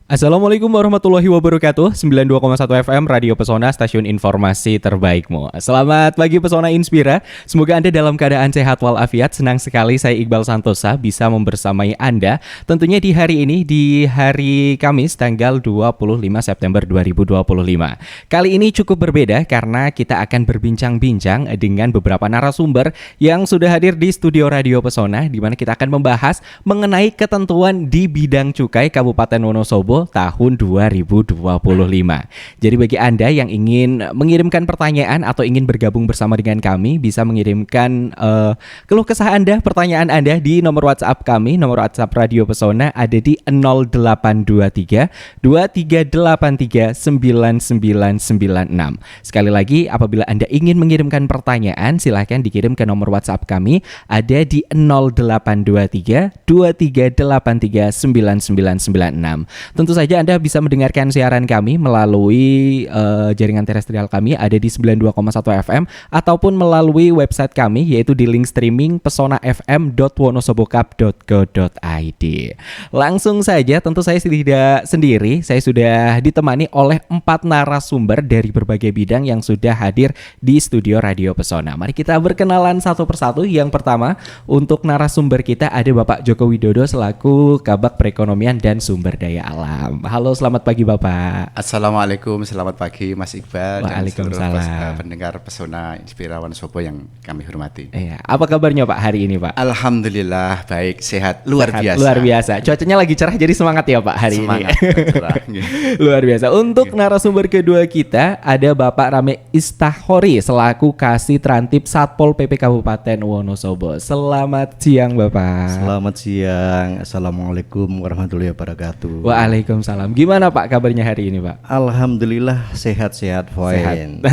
Assalamualaikum warahmatullahi wabarakatuh. 92,1 FM Radio Pesona, stasiun informasi terbaikmu. Selamat pagi Pesona Inspira. Semoga Anda dalam keadaan sehat walafiat. Senang sekali saya Iqbal Santosa bisa membersamai Anda tentunya di hari ini, di hari Kamis tanggal 25 September 2025. Kali ini cukup berbeda karena kita akan berbincang-bincang dengan beberapa narasumber yang sudah hadir di studio Radio Pesona, di mana kita akan membahas mengenai ketentuan di bidang cukai Kabupaten Wonosobo tahun 2025. Jadi bagi Anda yang ingin mengirimkan pertanyaan atau ingin bergabung bersama dengan kami, bisa mengirimkan keluh kesah Anda, pertanyaan Anda di nomor WhatsApp kami. Nomor WhatsApp Radio Pesona ada di 0823 2383 9996. Sekali lagi, apabila Anda ingin mengirimkan pertanyaan, silahkan dikirim ke nomor WhatsApp kami ada di 0823 2383 9996. Tentu saja Anda bisa mendengarkan siaran kami melalui jaringan terestrial kami ada di 92,1 FM ataupun melalui website kami yaitu di link streaming pesonafm.wonosobocup.go.id. Langsung saja, tentu saya tidak sendiri, saya sudah ditemani oleh 4 narasumber dari berbagai bidang yang sudah hadir di studio Radio Pesona. Mari kita berkenalan satu persatu. Yang pertama, untuk narasumber kita ada Bapak Joko Widodo selaku Kabag Perekonomian dan Sumber Daya Alam. Halo, selamat pagi Bapak. Assalamualaikum, selamat pagi Mas Iqbal dan seluruh pendengar Pesona Inspira Wonosobo yang kami hormati. Iya, apa kabarnya Pak hari ini Pak? Alhamdulillah baik, sehat, luar biasa. Luar biasa. Cuacanya lagi cerah jadi semangat ya Pak hari semangat, ini. Cerah. Luar biasa. Untuk narasumber kedua kita ada Bapak Rame Istahori selaku Kasih Trantip Satpol PP Kabupaten Wonosobo. Selamat siang Bapak. Selamat siang. Assalamualaikum warahmatullahi wabarakatuh. Waalaikumsalam. Gimana Pak kabarnya hari ini Pak? Alhamdulillah sehat-sehat fine.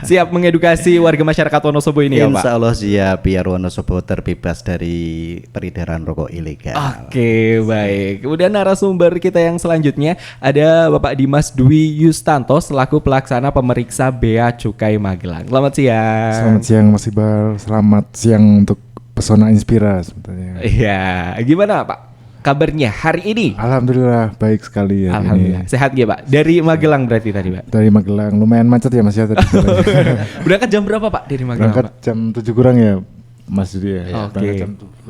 Siap mengedukasi warga masyarakat Wonosobo ini ya Pak? Insya Allah siap biar Wonosobo terbebas dari peredaran rokok ilegal. Oke, baik. Kemudian narasumber kita yang selanjutnya ada Bapak Dimas Dwi Yustanto selaku pelaksana pemeriksa Bea Cukai Magelang. Selamat siang. Selamat siang Mas Iqbal. Selamat siang untuk Pesona Inspira sebetulnya. Iya, gimana Pak kabarnya hari ini? Alhamdulillah baik sekali ya. Alhamdulillah. Sehat ya Pak? Dari Magelang berarti tadi Pak? Dari Magelang, lumayan macet ya Mas ya tadi. Berangkat jam berapa Pak dari Magelang? Berangkat Pak? jam 7 kurang ya Mas Dudi ya.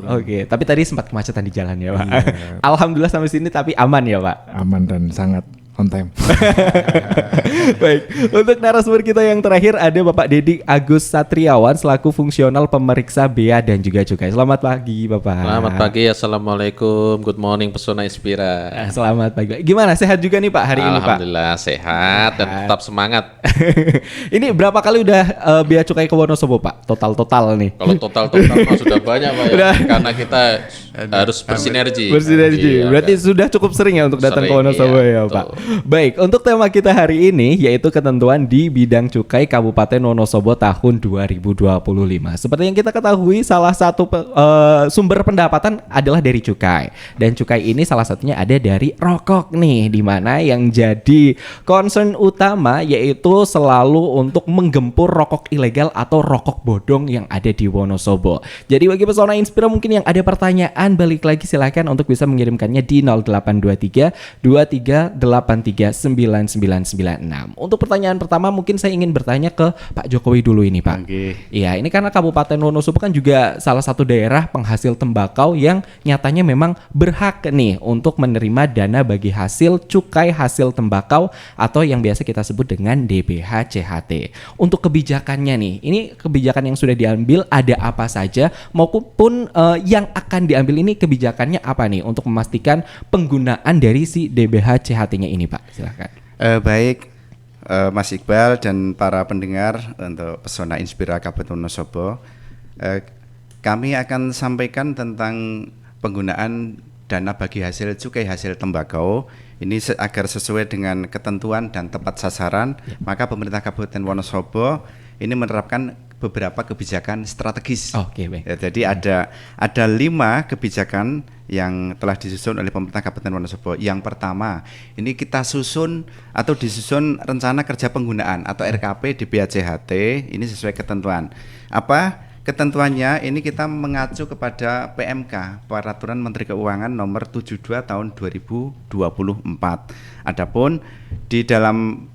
Oke. Tapi tadi sempat kemacetan di jalan ya Pak. Iya. Alhamdulillah sampai sini tapi aman ya Pak? Aman dan sangat on time. Baik, untuk narasumber kita yang terakhir ada Bapak Dedi Agus Satriawan selaku fungsional pemeriksa Bea dan juga Cukai. Selamat pagi Bapak. Selamat pagi, assalamualaikum, good morning Pesona Inspira. Selamat pagi. Gimana, sehat juga nih Pak hari ini Pak? Alhamdulillah sehat dan tetap semangat. Ini berapa kali udah Bea Cukai ke Wonosobo Pak? Total nih. Kalau total sudah banyak Pak ya. Karena kita harus bersinergi. Iya, berarti sudah cukup sering ya untuk datang ke Wonosobo ya Pak. Baik, untuk tema kita hari ini yaitu ketentuan di bidang cukai Kabupaten Wonosobo tahun 2025. Seperti yang kita ketahui, salah satu sumber pendapatan adalah dari cukai. Dan cukai ini salah satunya ada dari rokok nih, di mana yang jadi concern utama yaitu selalu untuk menggempur rokok ilegal atau rokok bodong yang ada di Wonosobo. Jadi bagi Pesona Inspira mungkin yang ada pertanyaan, balik lagi silakan untuk bisa mengirimkannya di 0823 23839996. Untuk pertanyaan pertama mungkin saya ingin bertanya ke Pak Jokowi dulu ini Pak. Iya, ini karena Kabupaten Wonosobo kan juga salah satu daerah penghasil tembakau yang nyatanya memang berhak nih untuk menerima dana bagi hasil cukai hasil tembakau atau yang biasa kita sebut dengan DBH CHT. Untuk kebijakannya nih, ini kebijakan yang sudah diambil ada apa saja maupun yang akan diambil ini kebijakannya apa nih untuk memastikan penggunaan dari si DBH CHT-nya ini Pak, silakan. Baik Mas Iqbal dan para pendengar untuk Pesona Inspira Kabupaten Wonosobo, kami akan sampaikan tentang penggunaan dana bagi hasil cukai hasil tembakau ini agar sesuai dengan ketentuan dan tepat sasaran. Maka pemerintah Kabupaten Wonosobo ini menerapkan beberapa kebijakan strategis. Baik. Ya, jadi ada 5 kebijakan yang telah disusun oleh pemerintah Kabupaten Wonosobo. Yang pertama, ini kita susun atau disusun rencana kerja penggunaan atau RKP di BACHT ini sesuai ketentuan. Apa? ketentuannya ini kita mengacu kepada PMK, Peraturan Menteri Keuangan Nomor 72 Tahun 2024. Adapun di dalam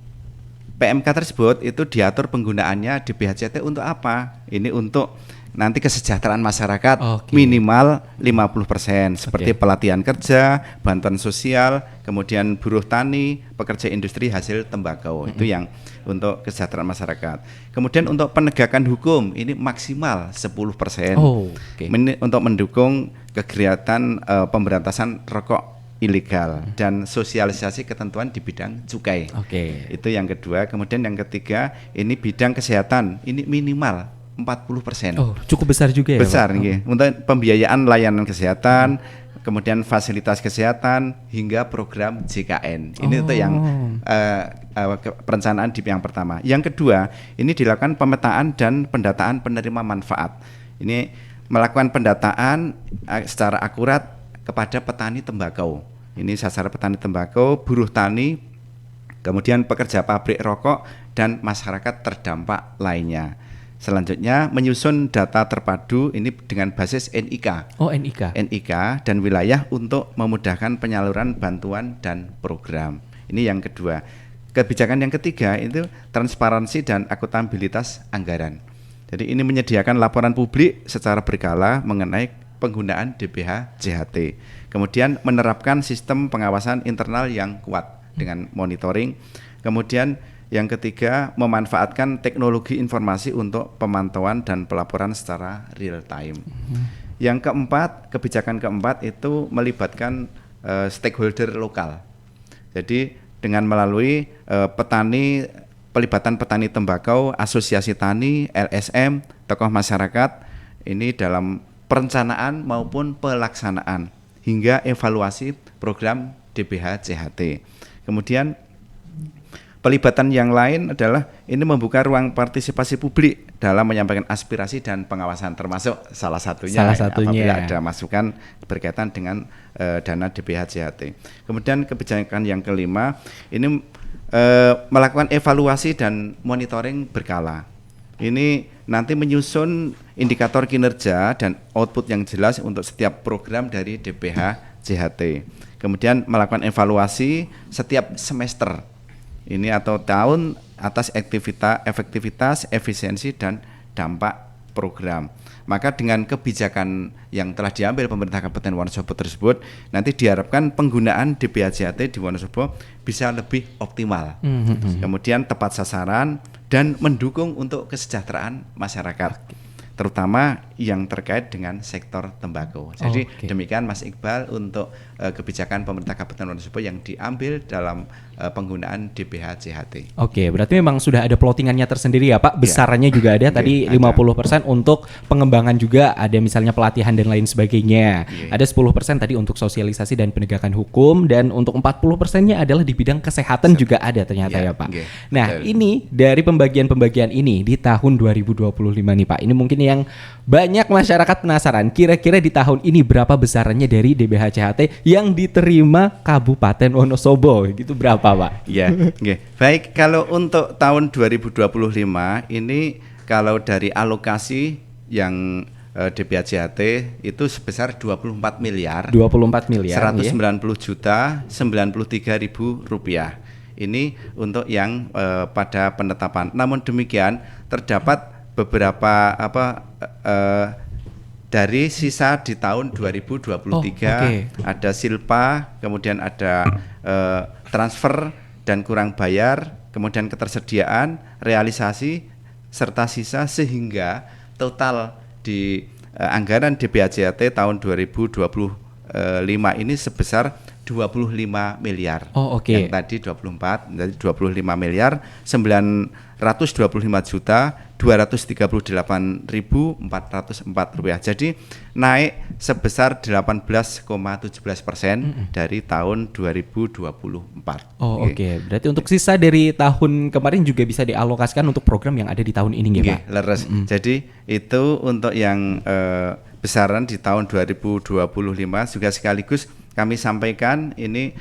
PMK tersebut itu diatur penggunaannya DBHJT untuk apa? Ini untuk nanti kesejahteraan masyarakat minimal 50%, seperti pelatihan kerja, bantuan sosial, kemudian buruh tani, pekerja industri hasil tembakau. Itu yang untuk kesejahteraan masyarakat. Kemudian untuk penegakan hukum ini maksimal 10%. Untuk mendukung kegiatan pemberantasan rokok ilegal dan sosialisasi ketentuan di bidang cukai. Itu yang kedua. Kemudian yang ketiga ini bidang kesehatan, ini minimal 40%. Cukup besar juga ya, besar Pak? Nih, untuk pembiayaan layanan kesehatan, kemudian fasilitas kesehatan hingga program JKN. Ini itu yang perencanaan di yang pertama. Yang kedua, ini dilakukan pemetaan dan pendataan penerima manfaat. Ini melakukan pendataan secara akurat kepada petani tembakau. Ini sasaran petani tembakau, buruh tani, kemudian pekerja pabrik rokok dan masyarakat terdampak lainnya. Selanjutnya menyusun data terpadu ini dengan basis NIK. NIK dan wilayah untuk memudahkan penyaluran bantuan dan program. Ini yang kedua. Kebijakan yang ketiga itu transparansi dan akuntabilitas anggaran. Jadi ini menyediakan laporan publik secara berkala mengenai penggunaan DBH JHT. Kemudian menerapkan sistem pengawasan internal yang kuat dengan monitoring. Kemudian yang ketiga, memanfaatkan teknologi informasi untuk pemantauan dan pelaporan secara real time. Yang keempat, kebijakan keempat itu melibatkan stakeholder lokal. Jadi dengan melalui pelibatan petani tembakau, asosiasi tani, LSM, tokoh masyarakat, ini dalam perencanaan maupun pelaksanaan hingga evaluasi program DBH JHT. Kemudian pelibatan yang lain adalah ini membuka ruang partisipasi publik dalam menyampaikan aspirasi dan pengawasan, termasuk salah satunya apabila ada masukan berkaitan dengan dana DBH JHT. Kemudian kebijakan yang kelima ini melakukan evaluasi dan monitoring berkala. Ini nanti menyusun indikator kinerja dan output yang jelas untuk setiap program dari DBH JHT. Kemudian melakukan evaluasi setiap semester ini atau tahun atas efektivitas, efisiensi dan dampak program. Maka dengan kebijakan yang telah diambil pemerintah Kabupaten Wonosobo tersebut, nanti diharapkan penggunaan DBHJT di Wonosobo bisa lebih optimal, kemudian tepat sasaran dan mendukung untuk kesejahteraan masyarakat, terutama yang terkait dengan sektor tembakau. Jadi demikian Mas Iqbal untuk kebijakan pemerintah Kabupaten Wonosobo yang diambil dalam penggunaan DBH JHT. Berarti memang sudah ada plottingannya tersendiri ya Pak, besarannya juga ada, tadi 50% untuk pengembangan juga, ada misalnya pelatihan dan lain sebagainya. Ada 10% tadi untuk sosialisasi dan penegakan hukum, dan untuk 40%-nya adalah di bidang kesehatan juga ada ternyata ya Pak. Nah, ini dari pembagian-pembagian ini di tahun 2025 nih Pak, ini mungkin yang banyak masyarakat penasaran, kira-kira di tahun ini berapa besarannya dari DBH JHT yang diterima Kabupaten Wonosobo, gitu berapa Pak? Baik, kalau untuk tahun 2025 ini kalau dari alokasi yang DBH JHT itu sebesar 24 miliar 190 juta 93 ribu rupiah. Ini untuk yang pada penetapan. Namun demikian terdapat beberapa dari sisa di tahun 2023 ada silpa, kemudian ada transfer dan kurang bayar, kemudian ketersediaan, realisasi serta sisa, sehingga total di anggaran DBHJT tahun 2025 ini sebesar 25 miliar. Yang tadi 24, jadi 25 miliar 925 juta 238.404 rupiah. Jadi naik sebesar 18,17% dari tahun 2024. Berarti untuk sisa dari tahun kemarin juga bisa dialokasikan untuk program yang ada di tahun ini ya Pak? Leres. Jadi itu untuk yang besaran di tahun 2025 juga sekaligus kami sampaikan ini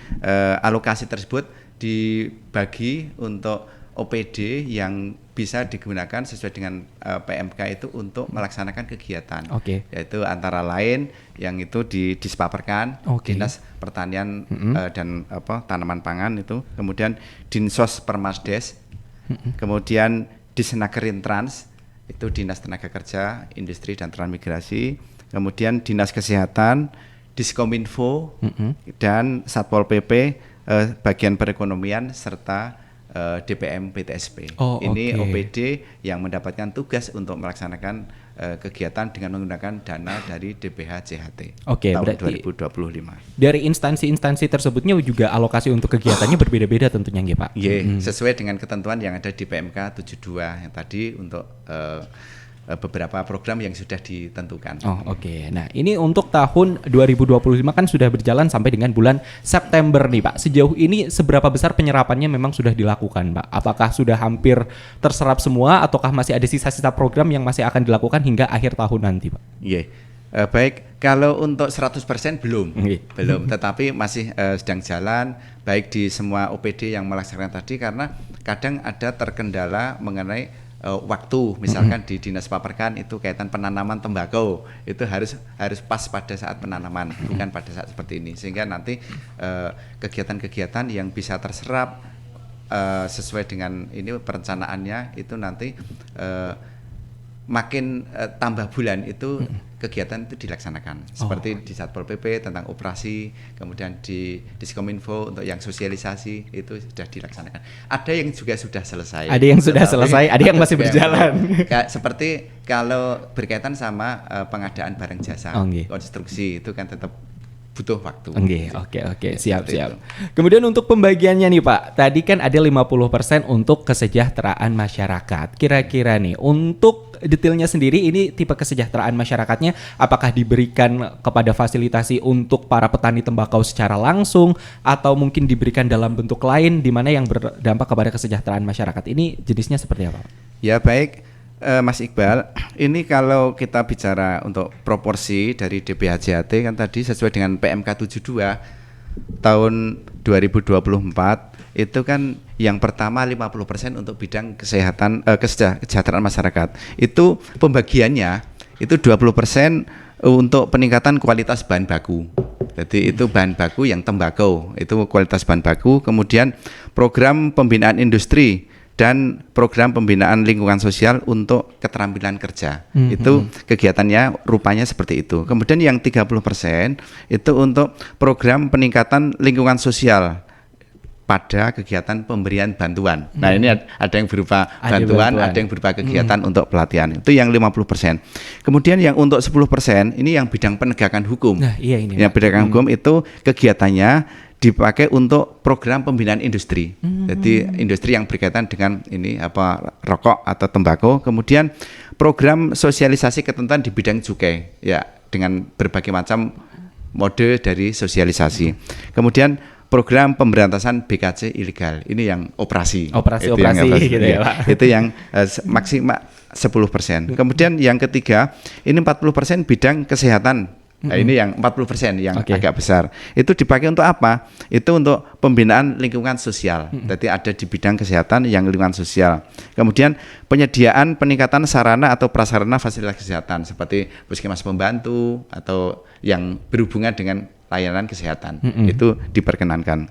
alokasi tersebut dibagi untuk OPD yang bisa digunakan sesuai dengan PMK itu untuk melaksanakan kegiatan. Oke. Yaitu antara lain yang itu di Dispaperkan, Oke. Dinas Pertanian dan Tanaman Pangan itu, kemudian Dinsos Permasdes, kemudian Disnakerin Trans itu Dinas Tenaga Kerja, Industri dan Transmigrasi, kemudian Dinas Kesehatan, Diskominfo, dan Satpol PP, bagian perekonomian serta DPM PTSP. Ini oke. OPD yang mendapatkan tugas untuk melaksanakan kegiatan dengan menggunakan dana dari DPH JHT Oke, tahun berarti 2025. dari instansi-instansi tersebutnya juga alokasi untuk kegiatannya berbeda-beda tentunya nggih Pak. Iya, sesuai dengan ketentuan yang ada di PMK 72 yang tadi untuk beberapa program yang sudah ditentukan. Oh, oke. Nah, ini untuk tahun 2025 kan sudah berjalan sampai dengan bulan September nih, Pak. Sejauh ini seberapa besar penyerapannya memang sudah dilakukan, Pak? Apakah sudah hampir terserap semua ataukah masih ada sisa-sisa program yang masih akan dilakukan hingga akhir tahun nanti, Pak? Iya. Baik, kalau untuk 100% belum. Iya. Belum, tetapi masih sedang jalan baik di semua OPD yang melaksanakan tadi, karena kadang ada terkendala mengenai waktu, misalkan di Dinas Paperkan itu kaitan penanaman tembakau itu harus pas pada saat penanaman, bukan pada saat seperti ini, sehingga nanti kegiatan-kegiatan yang bisa terserap sesuai dengan ini perencanaannya itu nanti makin tambah bulan itu kegiatan itu dilaksanakan seperti di Satpol PP tentang operasi, kemudian di Diskominfo untuk yang sosialisasi itu sudah dilaksanakan. Ada yang juga sudah selesai. Ada yang sudah selesai, ada yang masih berjalan. Seperti kalau berkaitan sama pengadaan barang jasa, konstruksi itu kan tetap butuh waktu. Oke, siap. Kemudian untuk pembagiannya nih Pak, tadi kan ada 50% untuk kesejahteraan masyarakat. Kira-kira nih untuk detailnya sendiri ini tipe kesejahteraan masyarakatnya apakah diberikan kepada fasilitasi untuk para petani tembakau secara langsung atau mungkin diberikan dalam bentuk lain di mana yang berdampak kepada kesejahteraan masyarakat? Ini jenisnya seperti apa? Ya baik. Mas Iqbal, ini kalau kita bicara untuk proporsi dari DPH-JHT kan tadi sesuai dengan PMK 72 tahun 2024 itu kan yang pertama 50% untuk bidang kesejahteraan masyarakat. Itu pembagiannya itu 20% untuk peningkatan kualitas bahan baku. Jadi itu bahan baku yang tembakau, itu kualitas bahan baku, kemudian program pembinaan industri dan program pembinaan lingkungan sosial untuk keterampilan kerja. Itu kegiatannya rupanya seperti itu. Kemudian yang 30% itu untuk program peningkatan lingkungan sosial pada kegiatan pemberian bantuan. Nah, ini ada yang berupa bantuan, ada yang berupa kegiatan untuk pelatihan. Itu yang 50%. Kemudian yang untuk 10% ini yang bidang penegakan hukum. Nah, iya ini. Yang penegakan hukum itu kegiatannya dipakai untuk program pembinaan industri. Jadi industri yang berkaitan dengan ini rokok atau tembakau, kemudian program sosialisasi ketentuan di bidang cukai ya dengan berbagai macam mode dari sosialisasi. Kemudian program pemberantasan BKC ilegal. Ini yang operasi gitu ya, Pak. Itu yang maksimal 10%. Kemudian yang ketiga, ini 40% bidang kesehatan. Nah, ini yang 40% yang agak besar. Itu dipakai untuk apa? Itu untuk pembinaan lingkungan sosial. Jadi ada di bidang kesehatan yang lingkungan sosial. Kemudian penyediaan peningkatan sarana atau prasarana fasilitas kesehatan seperti puskesmas pembantu atau yang berhubungan dengan layanan kesehatan. Itu diperkenankan.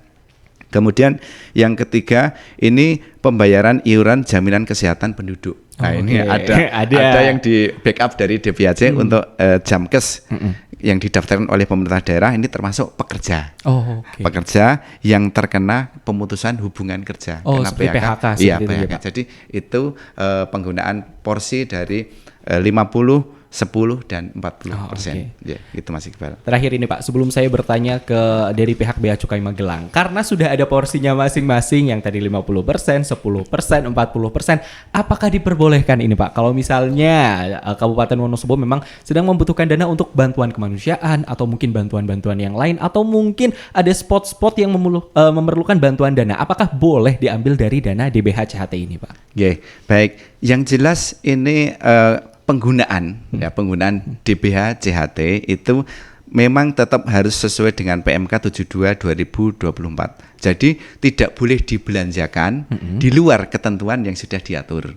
Kemudian yang ketiga ini pembayaran iuran jaminan kesehatan penduduk. Nah, ini ada yang di backup dari DPHC untuk Jamkes yang didaftarkan oleh pemerintah daerah, ini termasuk pekerja. Pekerja yang terkena pemutusan hubungan kerja karena PHK. Iya, PHK. Jadi itu penggunaan porsi dari 50, 10 dan 40%. Ya, itu Mas Iqbal. Terakhir ini Pak, sebelum saya bertanya dari pihak Bea Cukai Magelang, karena sudah ada porsinya masing-masing yang tadi 50%, 10%, 40%, apakah diperbolehkan ini Pak? Kalau misalnya Kabupaten Wonosobo memang sedang membutuhkan dana untuk bantuan kemanusiaan atau mungkin bantuan-bantuan yang lain atau mungkin ada spot-spot yang memerlukan bantuan dana, apakah boleh diambil dari dana DBH-CHT ini Pak? Ya, baik. Yang jelas ini penggunaan DBH-CHT itu memang tetap harus sesuai dengan PMK 72 2024. Jadi tidak boleh dibelanjakan di luar ketentuan yang sudah diatur.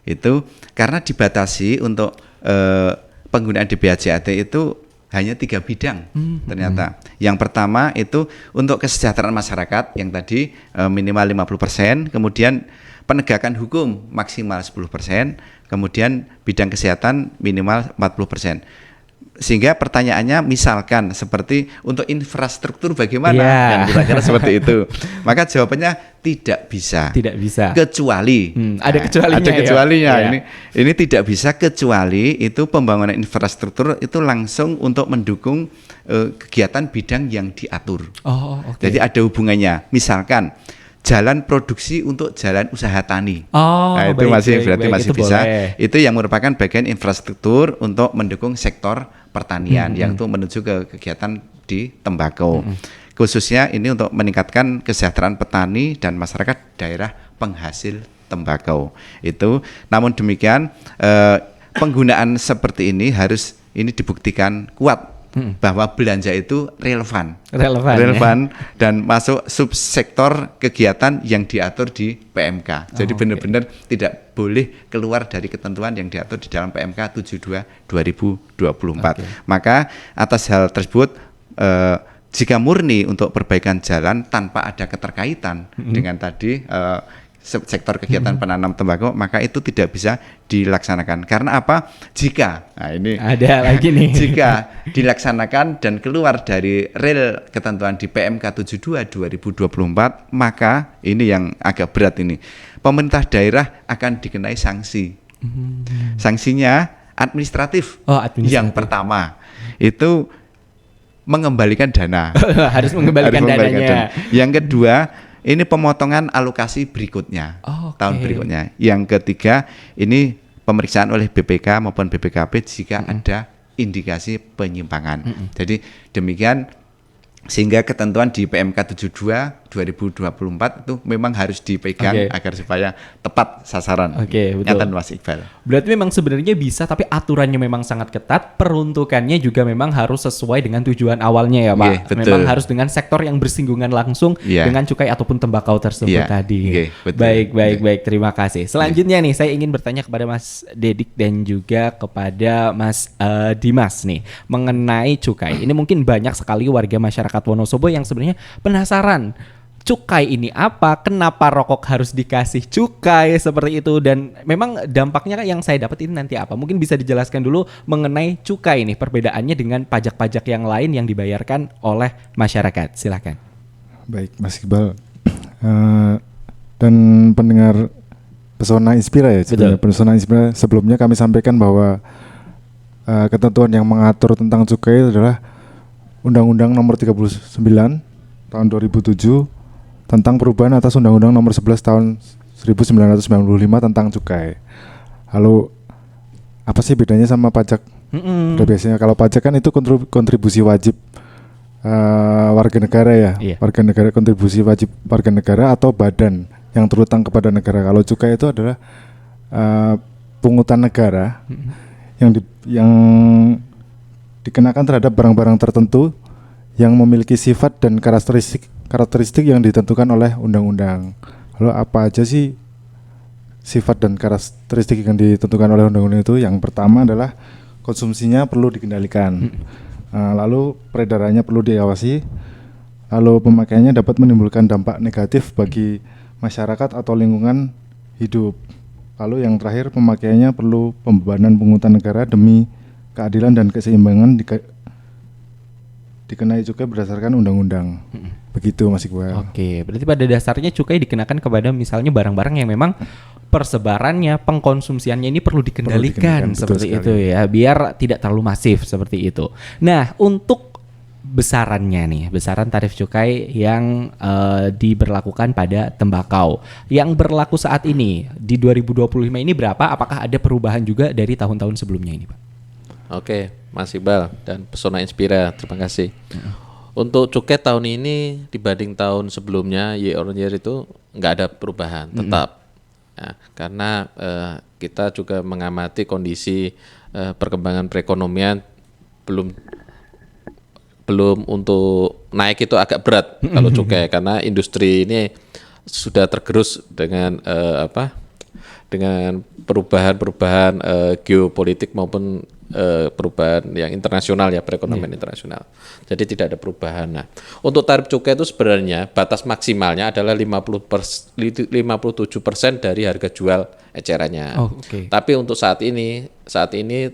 Itu karena dibatasi untuk penggunaan DPHJAT itu hanya 3 bidang ternyata. Yang pertama itu untuk kesejahteraan masyarakat yang tadi minimal 50%, kemudian penegakan hukum maksimal 10%, kemudian bidang kesehatan minimal 40%. Sehingga pertanyaannya misalkan seperti untuk infrastruktur bagaimana? Yang kira-kira seperti itu. Maka jawabannya tidak bisa. Tidak bisa. Kecuali ada kecualinya. Ada kecualinya. Ya. Ini tidak bisa kecuali itu pembangunan infrastruktur itu langsung untuk mendukung kegiatan bidang yang diatur. Oh, oke. Jadi ada hubungannya. Misalkan jalan produksi untuk jalan usaha tani. Oh, itu masih berarti masih itu bisa. boleh. Itu yang merupakan bagian infrastruktur untuk mendukung sektor pertanian yang itu menuju ke kegiatan di tembakau. Khususnya ini untuk meningkatkan kesejahteraan petani dan masyarakat daerah penghasil tembakau. Itu namun demikian penggunaan seperti ini harus dibuktikan kuat bahwa belanja itu relevan dan masuk subsektor kegiatan yang diatur di PMK. Jadi benar-benar tidak boleh keluar dari ketentuan yang diatur di dalam PMK 72 2024. Maka atas hal tersebut jika murni untuk perbaikan jalan tanpa ada keterkaitan dengan tadi sektor kegiatan penanam tembakau, maka itu tidak bisa dilaksanakan. Karena apa? Jika ini ada lagi nih. Jika dilaksanakan dan keluar dari rel ketentuan di PMK 72 2024, maka ini yang agak berat ini. Pemerintah daerah akan dikenai sanksi. Sanksinya administratif. Yang pertama itu mengembalikan dana. Harus mengembalikan dananya. Yang kedua, ini pemotongan alokasi berikutnya, tahun berikutnya. Yang ketiga, ini pemeriksaan oleh BPK maupun BPKP jika ada indikasi penyimpangan. Jadi demikian, sehingga ketentuan di PMK 72 2024 itu memang harus dipegang agar supaya tepat sasaran. Betul. Nyata Mas Iqbal. Berarti memang sebenarnya bisa, tapi aturannya memang sangat ketat, peruntukannya juga memang harus sesuai dengan tujuan awalnya ya Pak. Betul. Memang harus dengan sektor yang bersinggungan langsung dengan cukai ataupun tembakau tersebut tadi. Baik, terima kasih. Selanjutnya nih saya ingin bertanya kepada Mas Dedik dan juga kepada Mas Dimas nih mengenai cukai. Ini mungkin banyak sekali warga masyarakat Wonosobo yang sebenarnya penasaran cukai ini apa, kenapa rokok harus dikasih cukai seperti itu, dan memang dampaknya yang saya dapat ini nanti apa. Mungkin bisa dijelaskan dulu mengenai cukai ini, perbedaannya dengan pajak-pajak yang lain yang dibayarkan oleh masyarakat. Silakan. Baik Mas Iqbal dan pendengar Pesona Inspira ya. Pesona Inspira, sebelumnya kami sampaikan bahwa ketentuan yang mengatur tentang cukai adalah Undang-Undang Nomor 39 tahun 2007 tentang perubahan atas Undang-Undang Nomor 11 tahun 1995 tentang cukai. Lalu apa sih bedanya sama pajak? Pada biasanya kalau pajak kan itu kontribusi wajib warga negara ya. Warga negara, kontribusi wajib warga negara atau badan yang terutang kepada negara. Kalau cukai itu adalah pungutan negara yang dikenakan terhadap barang-barang tertentu yang memiliki sifat dan karakteristik yang ditentukan oleh undang-undang. Lalu apa aja sih sifat dan karakteristik yang ditentukan oleh undang-undang itu? Yang pertama adalah konsumsinya perlu dikendalikan, lalu peredarannya perlu diawasi, lalu pemakaiannya dapat menimbulkan dampak negatif bagi masyarakat atau lingkungan hidup. Lalu yang terakhir, pemakaiannya perlu pembebanan pungutan negara demi keadilan dan keseimbangan dikenai cukai berdasarkan undang-undang. Begitu Mas Iqbal. Berarti pada dasarnya cukai dikenakan kepada misalnya barang-barang yang memang persebarannya, pengkonsumsiannya ini perlu dikendalikan seperti itu ya, biar tidak terlalu masif seperti itu. Nah, untuk besarannya nih, besaran tarif cukai yang diberlakukan pada tembakau yang berlaku saat ini di 2025 ini berapa? Apakah ada perubahan juga dari tahun-tahun sebelumnya ini, Pak? Oke, Mas Iqbal dan Pesona Inspira, terima kasih. Untuk cukai tahun ini dibanding tahun sebelumnya year on year itu nggak ada perubahan, tetap. Ya, karena kita juga mengamati kondisi perkembangan perekonomian belum belum untuk naik itu agak berat kalau cukai karena industri ini sudah tergerus dengan dengan perubahan-perubahan geopolitik maupun perubahan yang internasional ya, perekonomian internasional. Jadi tidak ada perubahan. Nah, untuk tarif cukai itu sebenarnya batas maksimalnya adalah 57% dari harga jual ecerannya. Tapi untuk saat ini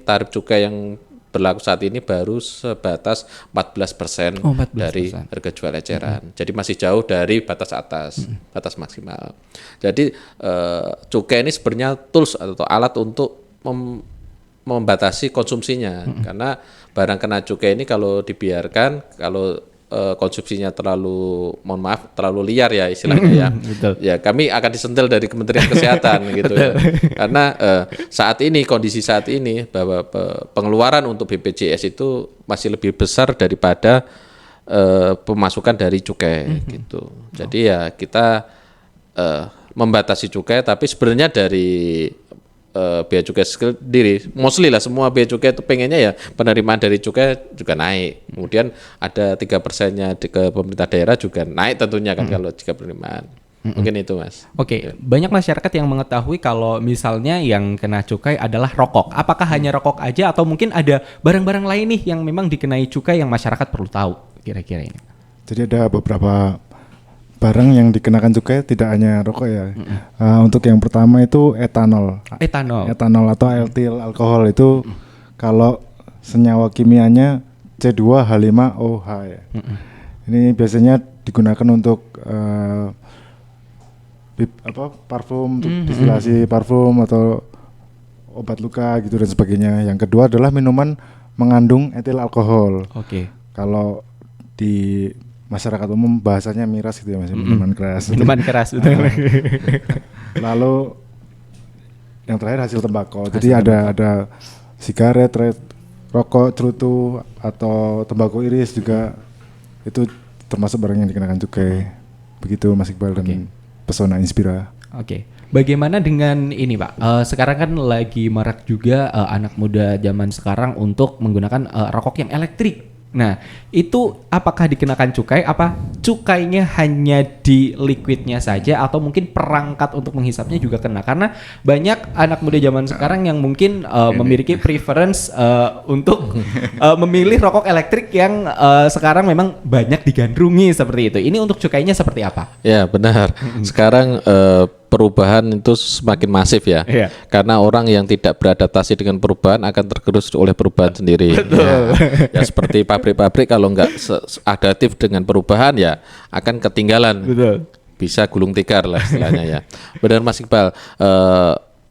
tarif cukai yang berlaku saat ini baru sebatas 14% dari harga jual eceran. Jadi masih jauh dari batas atas, batas maksimal. Jadi cukai ini sebenarnya tools atau alat untuk membatasi konsumsinya. Karena barang kena cukai ini kalau dibiarkan, kalau konsumsinya terlalu, mohon maaf, terlalu liar ya istilahnya ya. Ya kami akan disentil dari Kementerian Kesehatan gitu ya. Karena kondisi saat ini bahwa pengeluaran untuk BPJS itu masih lebih besar daripada pemasukan dari cukai gitu. Jadi ya kita membatasi cukai, tapi sebenarnya dari bea cukai sendiri, mostly lah semua bea cukai itu pengennya ya penerimaan dari cukai juga naik. Kemudian ada 3%-nya ke pemerintah daerah juga naik tentunya kan kalau jika penerimaan. Mungkin itu Mas. Banyak masyarakat yang mengetahui kalau misalnya yang kena cukai adalah rokok. Apakah hanya rokok aja atau mungkin ada barang-barang lain nih yang memang dikenai cukai yang masyarakat perlu tahu kira-kira ini? Jadi ada beberapa barang yang dikenakan cukai, tidak hanya rokok ya. Untuk yang pertama itu etanol atau alkyl alkohol itu kalau senyawa kimianya C2H5OH ya. Ini biasanya digunakan untuk parfum, untuk distilasi parfum atau obat luka gitu dan sebagainya. Yang kedua adalah minuman mengandung etil alkohol. Kalau di masyarakat umum bahasanya miras gitu ya Mas, minuman keras. Betul. Lalu yang terakhir hasil tembakau. Jadi ada sigaret, rokok, cerutu atau tembakau iris juga itu termasuk barang yang dikenakan cukai. Begitu Mas Iqbal dan Pesona Inspira. Bagaimana dengan ini Pak? Sekarang kan lagi marak juga anak muda zaman sekarang untuk menggunakan rokok yang elektrik. Nah, itu apakah dikenakan cukai? Apa cukainya hanya di liquidnya saja atau mungkin perangkat untuk menghisapnya juga kena? Karena banyak anak muda zaman sekarang yang mungkin memiliki preference untuk memilih rokok elektrik yang sekarang memang banyak digandrungi seperti itu. Ini untuk cukainya seperti apa? Ya, benar. Sekarang perubahan itu semakin masif ya. Karena orang yang tidak beradaptasi dengan perubahan akan tergerus oleh perubahan sendiri. Ya seperti pabrik-pabrik kalau nggak adaptif dengan perubahan ya akan ketinggalan. Bisa gulung tikar lah istilahnya ya. Benar Mas Iqbal.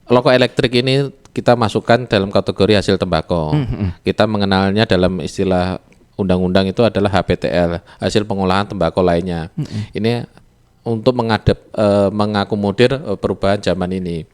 Rokok elektrik ini kita masukkan dalam kategori hasil tembakau. Kita mengenalnya dalam istilah undang-undang itu adalah HPTL, hasil pengolahan tembakau lainnya. Ini untuk mengakomodir perubahan zaman ini.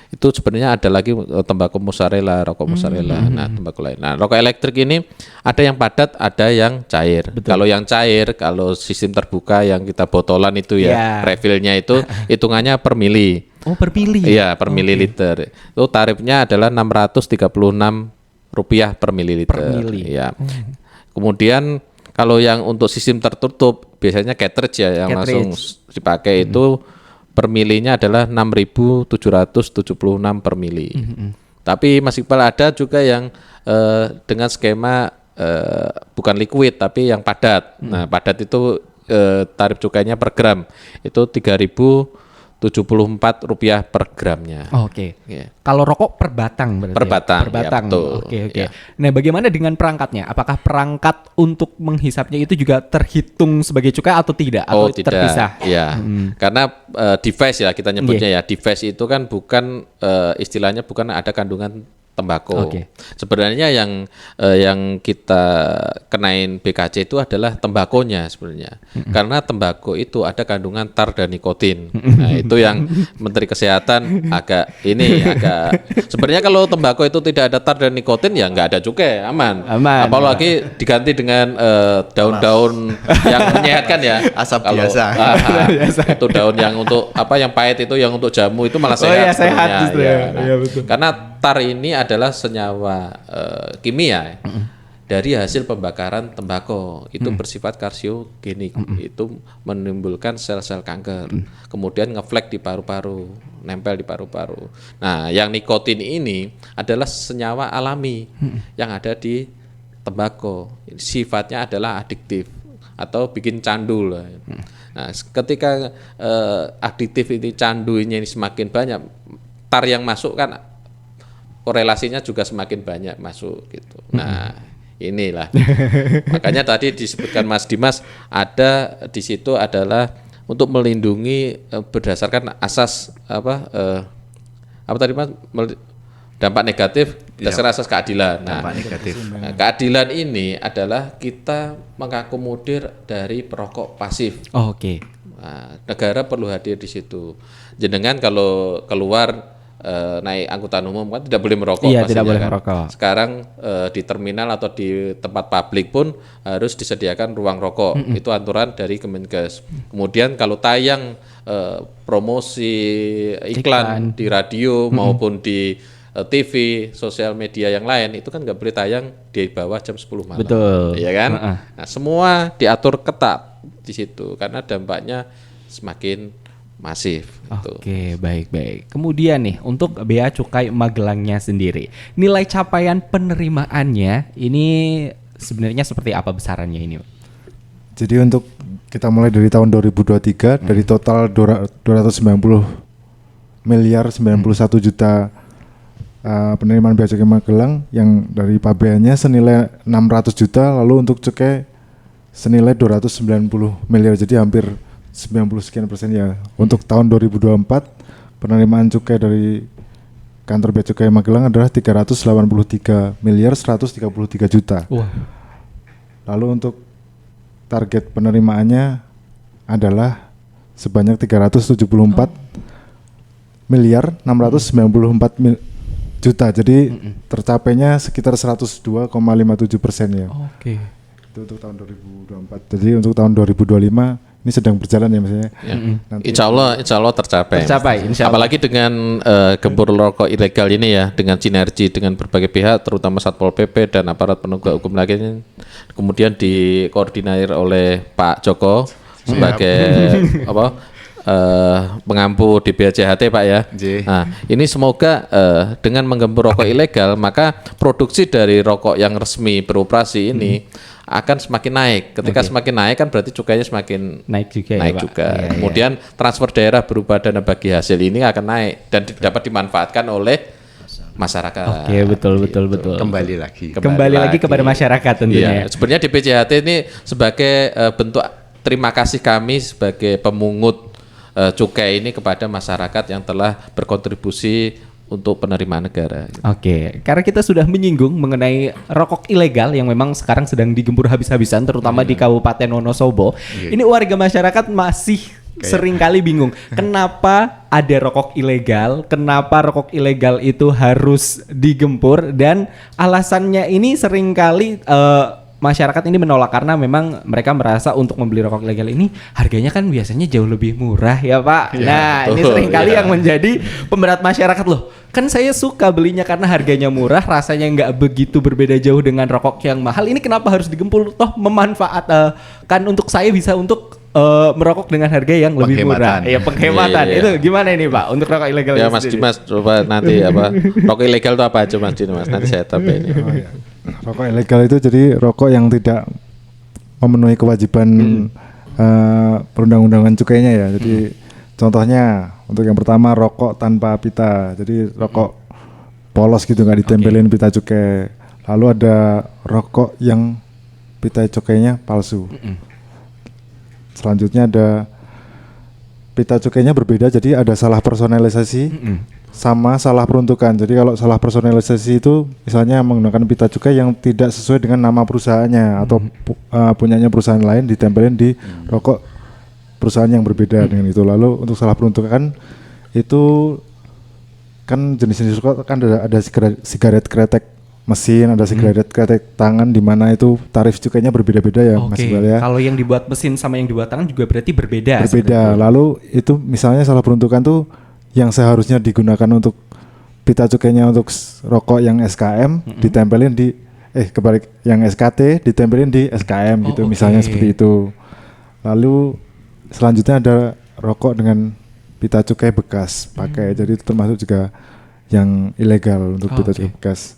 Itu sebenarnya ada lagi tembakau mozzarella, rokok mozzarella, tembakau lain. Nah, rokok elektrik ini ada yang padat, ada yang cair. Kalau yang cair, kalau sistem terbuka yang kita botolan itu ya, refillnya itu hitungannya per mili. Per mili? Iya, per mililiter. Itu tarifnya adalah Rp636 per mililiter. Ya. Kemudian kalau yang untuk sistem tertutup biasanya cartridge ya yang langsung dipakai itu per milinya adalah 6.776 per mili. Tapi Mas Iqbal ada juga yang dengan skema bukan liquid tapi yang padat. Nah, padat itu tarif cukainya per gram itu Rp3.074 per gramnya. Kalau rokok per batang berarti? Per batang. Ya, betul. Ya. Nah, bagaimana dengan perangkatnya? Apakah perangkat untuk menghisapnya itu juga terhitung sebagai cukai atau tidak? Atau tidak. Terpisah? Ya, karena device ya kita nyebutnya ya. Device itu kan bukan istilahnya bukan ada kandungan tembakau. Sebenarnya yang kita kenain BKC itu adalah tembakonya sebenarnya. Karena tembakau itu ada kandungan tar dan nikotin. Nah, itu yang Menteri Kesehatan agak sebenarnya kalau tembakau itu tidak ada tar dan nikotin ya nggak ada cukai, aman. Apalagi diganti dengan daun-daun yang menyehatkan ya. Asap kalau, biasa. Itu daun yang untuk yang pahit itu yang untuk jamu itu malah sehat. Sehat justru ya. Karena tar ini adalah senyawa kimia dari hasil pembakaran tembakau itu bersifat karsiogenik, itu menimbulkan sel-sel kanker, kemudian ngeflek di paru-paru, nempel di paru-paru. Nah, yang nikotin ini adalah senyawa alami yang ada di tembakau, sifatnya adalah adiktif atau bikin candu lah. Nah, ketika adiktif ini, candunya ini semakin banyak, tar yang masuk kan korelasinya juga semakin banyak masuk gitu. Nah, inilah makanya tadi disebutkan Mas Dimas, ada di situ adalah untuk melindungi berdasarkan asas apa tadi Mas, dampak negatif berdasarkan asas keadilan. Dampak negatif. Nah, keadilan ini adalah kita mengakomodir dari perokok pasif. Oke. Nah, negara perlu hadir di situ. Jenengan kalau keluar naik angkutan umum kan tidak boleh merokok. Iya, tidak boleh kan. merokok. Sekarang di terminal atau di tempat publik pun harus disediakan ruang rokok. Itu aturan dari Kemenkes. Kemudian kalau tayang promosi iklan di radio maupun di TV, sosial media yang lain, itu kan nggak boleh tayang di bawah jam 10 malam. Betul. Iya kan? Nah, semua diatur ketat di situ karena dampaknya semakin masif. Oke, baik. Kemudian nih, untuk Bea Cukai Magelangnya sendiri, nilai capaian penerimaannya ini sebenarnya seperti apa besarannya ini? Jadi untuk kita mulai dari tahun 2023 dari total 290 miliar 91 juta penerimaan bea cukai Magelang, yang dari pabeannya senilai 600 juta, lalu untuk cukai senilai 290 miliar, jadi hampir 90 sekian persen ya. Untuk tahun 2024 penerimaan cukai dari kantor bea cukai Magelang adalah 383 miliar 133 juta. Wah. Lalu untuk target penerimaannya adalah sebanyak 374 miliar 694 juta. Jadi tercapainya sekitar 102,57% ya. Oke. Itu untuk tahun 2024. Jadi untuk tahun 2025 ini sedang berjalan ya maksudnya. Nanti Insya Allah tercapai. Insya Allah. Apalagi dengan gempur rokok ilegal ini ya, dengan sinergi dengan berbagai pihak, terutama Satpol PP dan aparat penegak hukum lainnya, kemudian dikoordinir oleh Pak Joko sebagai pengampu DBHJHT Pak ya. Nah, ini semoga dengan menggempur rokok ilegal, maka produksi dari rokok yang resmi beroperasi ini akan semakin naik. Ketika semakin naik kan berarti cukainya semakin Naik juga ya, Pak? juga. Iya, Kemudian transfer daerah berupa dana bagi hasil ini akan naik dan dapat dimanfaatkan oleh masyarakat. Oke, betul. Kembali lagi. Kembali lagi kepada masyarakat tentunya. Iya, sebenarnya DBJHT ini sebagai bentuk terima kasih kami sebagai pemungut cukai ini kepada masyarakat yang telah berkontribusi untuk penerimaan negara. Oke, karena kita sudah menyinggung mengenai rokok ilegal yang memang sekarang sedang digempur habis-habisan, terutama di Kabupaten Wonosobo. Ini warga masyarakat masih sering kali bingung, kenapa ada rokok ilegal, kenapa rokok ilegal itu harus digempur, dan alasannya ini sering kali masyarakat ini menolak karena memang mereka merasa untuk membeli rokok ilegal ini harganya kan biasanya jauh lebih murah ya Pak. Nah ini sering kali yang menjadi pemberat masyarakat loh. Kan saya suka belinya karena harganya murah, rasanya nggak begitu berbeda jauh dengan rokok yang mahal. Ini kenapa harus digempur? Toh memanfaatkan untuk saya bisa untuk merokok dengan harga yang lebih murah. Ya penghematan. Iya. Itu gimana ini Pak untuk rokok ilegal? Ya Mas Dimas coba nanti rokok ilegal itu apa aja Mas Dimas, nanti saya tambahin. rokok ilegal itu jadi rokok yang tidak memenuhi kewajiban perundang-undangan cukainya ya. Jadi contohnya untuk yang pertama rokok tanpa pita. Jadi rokok polos gitu, nggak ditempelin pita cukai. Lalu ada rokok yang pita cukainya palsu. Selanjutnya ada pita cukainya berbeda, jadi ada salah personalisasi sama salah peruntukan. Jadi kalau salah personalisasi itu misalnya menggunakan pita cukai yang tidak sesuai dengan nama perusahaannya atau punyanya perusahaan lain ditempelin di rokok perusahaan yang berbeda dengan itu. Lalu untuk salah peruntukan itu kan jenis-jenis rokok kan ada sigaret kretek mesin, ada sigaret kretek tangan, di mana itu tarif cukainya berbeda-beda ya Mas Iqbal ya. Kalau yang dibuat mesin sama yang dibuat tangan juga berarti berbeda. Berbeda. Lalu itu misalnya salah peruntukan tuh yang seharusnya digunakan untuk pita cukainya untuk rokok yang SKM ditempelin di kebalik, yang SKT ditempelin di SKM gitu, misalnya seperti itu. Lalu selanjutnya ada rokok dengan pita cukai bekas pakai, jadi itu termasuk juga yang ilegal untuk pita cukai bekas.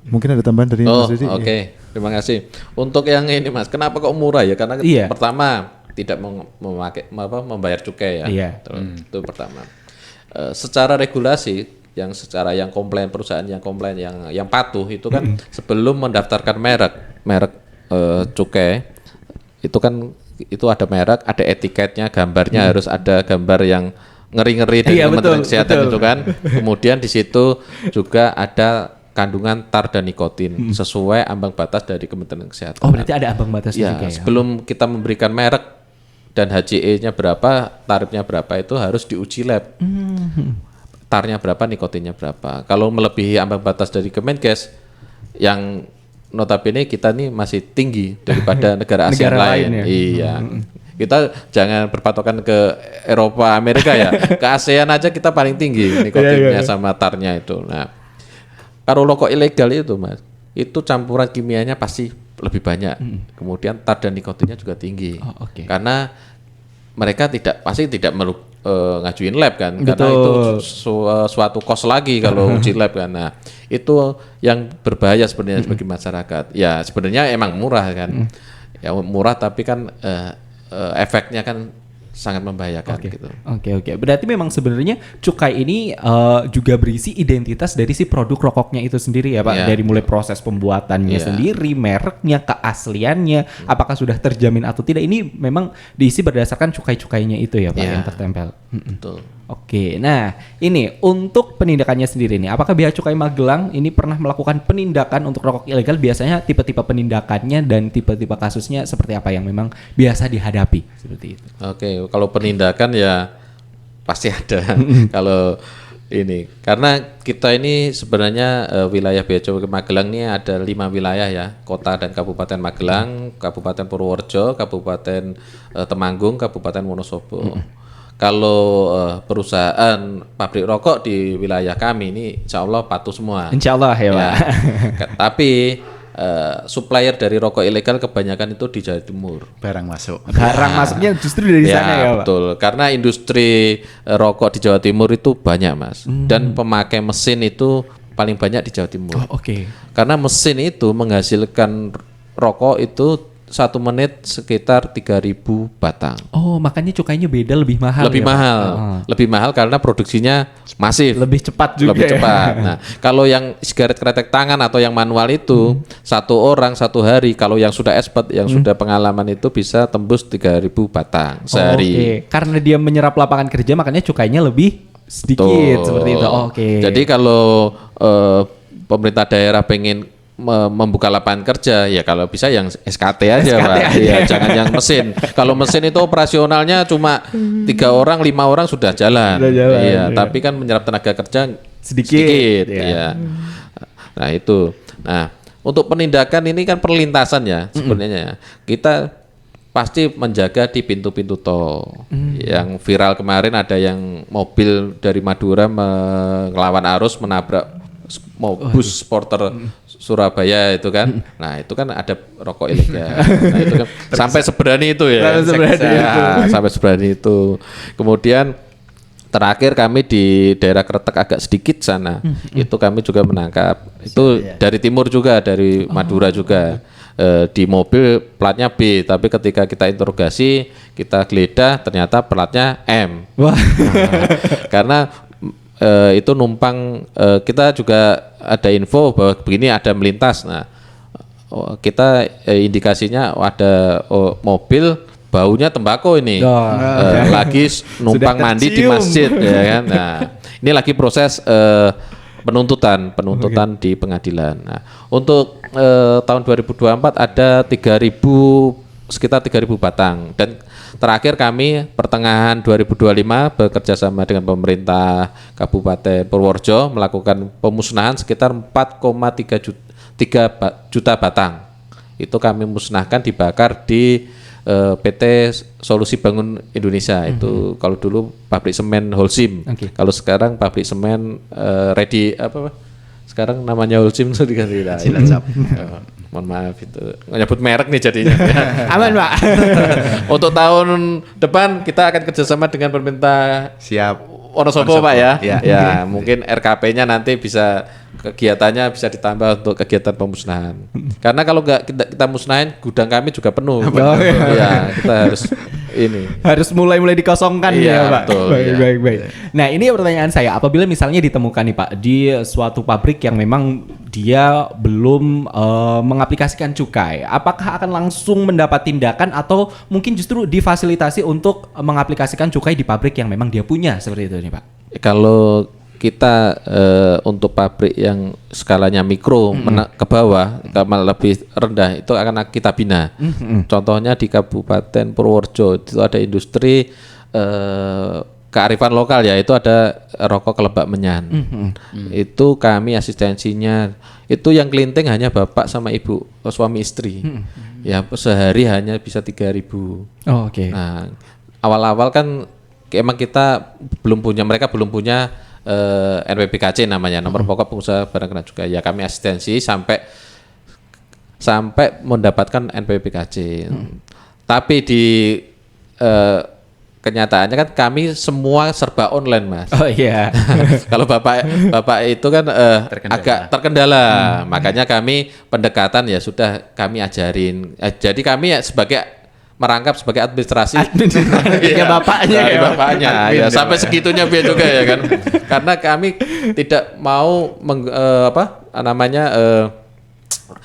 Mungkin ada tambahan dari Mas Didi? Oke. Terima kasih. Untuk yang ini Mas, kenapa kok murah ya? Karena pertama tidak membayar cukai ya. Iya. Itu pertama. Secara regulasi yang komplain, perusahaan yang komplain, yang patuh itu kan sebelum mendaftarkan merek cukai itu ada merek, ada etiketnya, gambarnya harus ada gambar yang ngeri-ngeri dari Kementerian Kesehatan itu kan. Kemudian di situ juga ada kandungan tar dan nikotin sesuai ambang batas dari Kementerian Kesehatan. Oh, berarti ada ambang batasnya juga ya. Sebelum kita memberikan merek dan HCE-nya berapa, tarifnya berapa itu harus diuji lab. Tarnya berapa, nikotinnya berapa. Kalau melebihi ambang batas dari Kemenkes yang notabene kita nih masih tinggi daripada negara ASEAN lain. Ya? Iya. Kita jangan berpatokan ke Eropa, Amerika ya. Ke ASEAN aja kita paling tinggi nikotinnya sama tarnya itu. Nah, kalau rokok ilegal itu Mas, itu campuran kimianya pasti lebih banyak. Kemudian tar dan nikotinnya juga tinggi. Karena mereka pasti tidak ngajuin lab kan. Betul. Karena itu suatu kos lagi kalau uji lab kan. Nah, itu yang berbahaya sebenarnya bagi masyarakat. Ya sebenarnya emang murah kan. Ya murah tapi kan efeknya kan sangat membahayakan gitu. Oke. Berarti memang sebenarnya cukai ini juga berisi identitas dari si produk rokoknya itu sendiri ya Pak. Dari mulai proses pembuatannya sendiri, mereknya, keasliannya, apakah sudah terjamin atau tidak. Ini memang diisi berdasarkan cukai-cukainya itu ya Pak yang tertempel. Betul. Oke, nah ini untuk penindakannya sendiri nih, apakah Bea Cukai Magelang ini pernah melakukan penindakan untuk rokok ilegal? Biasanya tipe-tipe penindakannya dan tipe-tipe kasusnya seperti apa yang memang biasa dihadapi seperti itu? Oke, kalau penindakan ya pasti ada. Kalau ini, karena kita ini sebenarnya wilayah Bea Cukai Magelang ini ada 5 wilayah ya, kota dan kabupaten Magelang, Kabupaten Purworejo, Kabupaten Temanggung, Kabupaten Wonosobo. Kalau perusahaan pabrik rokok di wilayah kami ini insya Allah patuh semua. Insya Allah ya Pak. Tapi supplier dari rokok ilegal kebanyakan itu di Jawa Timur. Barang masuk. Barang masuknya justru dari sana ya Pak? Betul, karena industri rokok di Jawa Timur itu banyak Mas. Dan pemakai mesin itu paling banyak di Jawa Timur. Karena mesin itu menghasilkan rokok itu 1 menit sekitar 3.000 batang. Oh, makanya cukainya beda, lebih mahal. Lebih ya, mahal, lebih mahal karena produksinya masif. Lebih cepat juga. Lebih cepat. Nah, kalau yang sigaret kretek tangan atau yang manual itu 1 orang 1 hari. Kalau yang sudah expert, yang sudah pengalaman itu bisa tembus 3.000 batang sehari. Karena dia menyerap lapangan kerja, makanya cukainya lebih sedikit seperti itu. Jadi kalau pemerintah daerah pengen membuka lapangan kerja ya kalau bisa yang SKT aja Pak. Ya, jangan yang mesin. Kalau mesin itu operasionalnya cuma 3 orang 5 orang sudah jalan. Iya, tapi kan menyerap tenaga kerja sedikit. Ya. Nah, itu. Nah, untuk penindakan ini kan perlintasan ya sebenarnya. Kita pasti menjaga di pintu-pintu tol. Yang viral kemarin ada yang mobil dari Madura melawan arus menabrak bus porter Surabaya itu kan. Nah, itu kan ada rokok ilegal. Nah, itu kan sampai seberani itu ya. Sampai seberani itu. Kemudian terakhir kami di daerah Kretek agak sedikit sana. Itu kami juga menangkap. Itu dari timur juga, dari Madura juga. Di mobil platnya B, tapi ketika kita interogasi, kita geledah ternyata platnya M. Karena itu numpang kita juga ada info bahwa begini ada melintas. Nah, kita indikasinya ada mobil baunya tembakau ini lagi numpang mandi di masjid ya kan. Nah, ini lagi proses penuntutan di pengadilan. Nah, untuk tahun 2024 ada sekitar 3.000 batang dan terakhir kami pertengahan 2025 bekerja sama dengan pemerintah Kabupaten Purworejo melakukan pemusnahan sekitar 4,3 juta batang. Itu kami musnahkan, dibakar di PT Solusi Bangun Indonesia. Itu kalau dulu pabrik semen Holcim. Kalau sekarang pabrik semen sekarang namanya Holcim tuh diganti Cilacap. Mohon maaf itu nyebut merek nih jadinya. Aman Pak. Untuk tahun depan kita akan kerjasama dengan pemerintah Siap. Wonosobo Pak ya. Ya. Ya, mungkin RKP-nya nanti bisa kegiatannya bisa ditambah untuk kegiatan pemusnahan. Karena kalau nggak kita musnahin, gudang kami juga penuh. Ya, kita harus ini. Harus mulai dikosongkan Iya, ya Pak. betul, Baik, iya. baik. Nah ini pertanyaan saya, apabila misalnya ditemukan nih Pak di suatu pabrik yang memang dia belum mengaplikasikan cukai, apakah akan langsung mendapat tindakan atau mungkin justru difasilitasi untuk mengaplikasikan cukai di pabrik yang memang dia punya seperti itu nih Pak? Kalau kita untuk pabrik yang skalanya mikro ke bawah, lebih rendah itu akan kita bina. Contohnya di Kabupaten Purworejo itu ada industri kearifan lokal ya, itu ada rokok kelebak menyan. Itu kami asistensinya, itu yang kelinting hanya bapak sama ibu, suami istri. Ya sehari hanya bisa 3.000. Oh, oke. Nah awal-awal kan emang kita mereka belum punya NPBKC namanya, nomor pokok pengusaha barang kena cukai. Ya kami asistensi sampai mendapatkan NPBKC. Tapi di kenyataannya kan kami semua serba online Mas. Oh iya. Kalau bapak itu kan agak terkendala, makanya kami pendekatan ya sudah kami ajarin. Jadi kami ya merangkap sebagai administrasi. Ya bapaknya ya. Bapaknya ya sampai segitunya biar juga ya kan. Karena kami tidak mau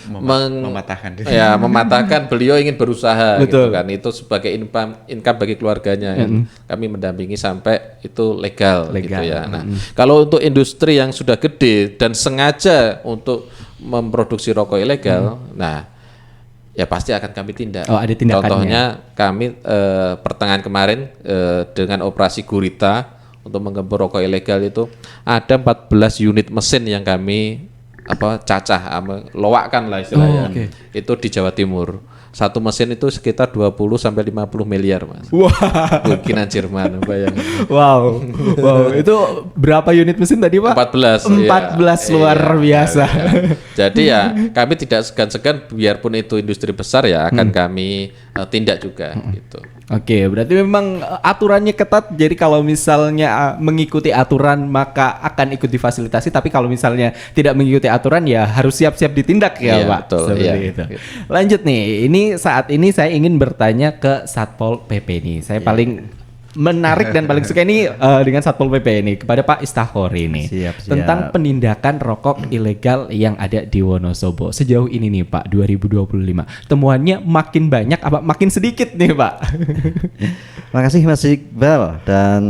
Mematahkan. Ya, mematahkan beliau ingin berusaha Betul. gitu kan. Itu sebagai income bagi keluarganya kan. Kami mendampingi sampai itu legal. Gitu ya. Nah, kalau untuk industri yang sudah gede dan sengaja untuk memproduksi rokok ilegal, nah ya pasti akan kami tindak. Oh, ada tindakannya. Contohnya kami pertengahan kemarin dengan operasi Gurita untuk menggembur rokok ilegal itu ada 14 unit mesin yang kami cacah, loakkan lah istilahnya. Itu di Jawa Timur. Satu mesin itu sekitar 20 sampai 50 miliar, Mas. Wah. Bikinan Jerman, bayangin. Wow. Itu berapa unit mesin tadi Pak? 14. 14 luar biasa. Jadi ya kami tidak segan-segan biarpun itu industri besar ya akan kami tindak juga gitu. Oke, berarti memang aturannya ketat. Jadi kalau misalnya mengikuti aturan maka akan ikut difasilitasi. Tapi kalau misalnya tidak mengikuti aturan ya harus siap-siap ditindak ya Iya, Pak. betul, Seperti iya. itu. Lanjut nih, saat ini saya ingin bertanya ke Satpol PP nih. Saya paling menarik dan paling suka ini dengan Satpol PP ini kepada Pak Istahori ini Siap. tentang penindakan rokok ilegal yang ada di Wonosobo. Sejauh ini nih Pak 2025 temuannya makin banyak apa makin sedikit nih Pak? Makasih Mas Iqbal dan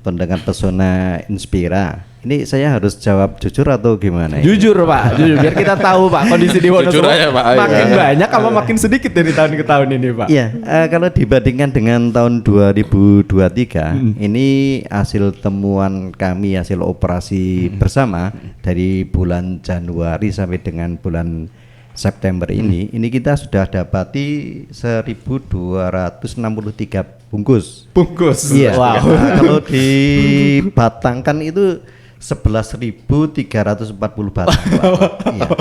pendengar Pesona Inspira. Ini saya harus jawab jujur atau gimana? Jujur Pak, jujur biar kita tahu Pak kondisi di Wonosobo Jujur aja, Pak. makin banyak apa makin sedikit dari tahun ke tahun ini Pak? Iya, kalau dibandingkan dengan tahun 2023, ini hasil temuan kami, hasil operasi bersama dari bulan Januari sampai dengan bulan September ini kita sudah dapati 1.263 bungkus. Bungkus. Iya. Wow. Kalau dibatangkan itu 11.340 batang. Iya.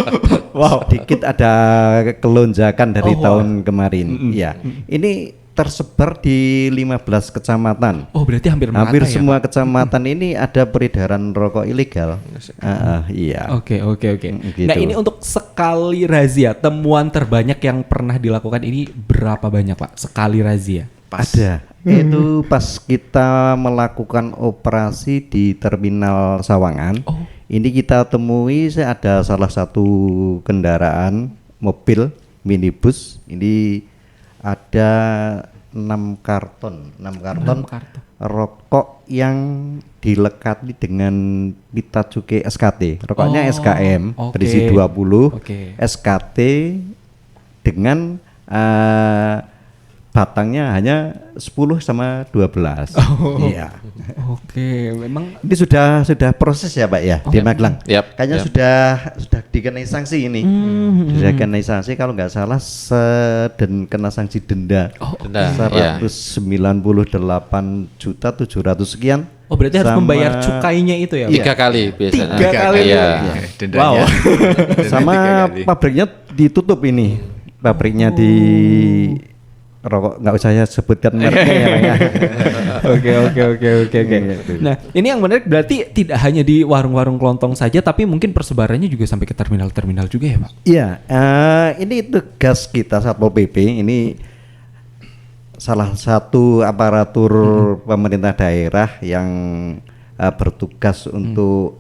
Wow. Sedikit ada kelonjakan dari tahun kemarin. Iya. Ini tersebar di 15 kecamatan. Oh berarti hampir merata Hampir ya, semua Pak? kecamatan ini ada peredaran rokok ilegal. Iya. Oke. Gitu. Nah ini untuk sekali razia temuan terbanyak yang pernah dilakukan ini berapa banyak Pak? Sekali razia? Ada. Itu pas kita melakukan operasi di Terminal Sawangan. Ini kita temui ada salah satu kendaraan mobil minibus. Ini ada 6 karton rokok yang dilekati dengan pita cukai SKT. Rokoknya SKM berisi 20, SKT dengan batangnya hanya 10 sama 12. Iya. Oke, memang Ini sudah proses ya Pak ya di Magelang. Kayaknya sudah dikenai sanksi ini. Sudah dikenai sanksi kalau nggak salah dan kena sanksi denda. Denda, 198.700 sekian Oh, berarti harus Sama- membayar cukainya itu ya, Pak? 3 kali biasanya. 3 kali. Iya. Dendanya. Wow. sama 3 kali. pabriknya ditutup ini. Pabriknya di rokok, nggak usah saya sebutkan mereknya ya, Pak, ya. Oke. Nah, ini yang menarik berarti tidak hanya di warung-warung kelontong saja, tapi mungkin persebarannya juga sampai ke terminal-terminal juga ya, Pak? Iya, ini tugas kita Satpol PP, ini salah satu aparatur pemerintah daerah yang bertugas untuk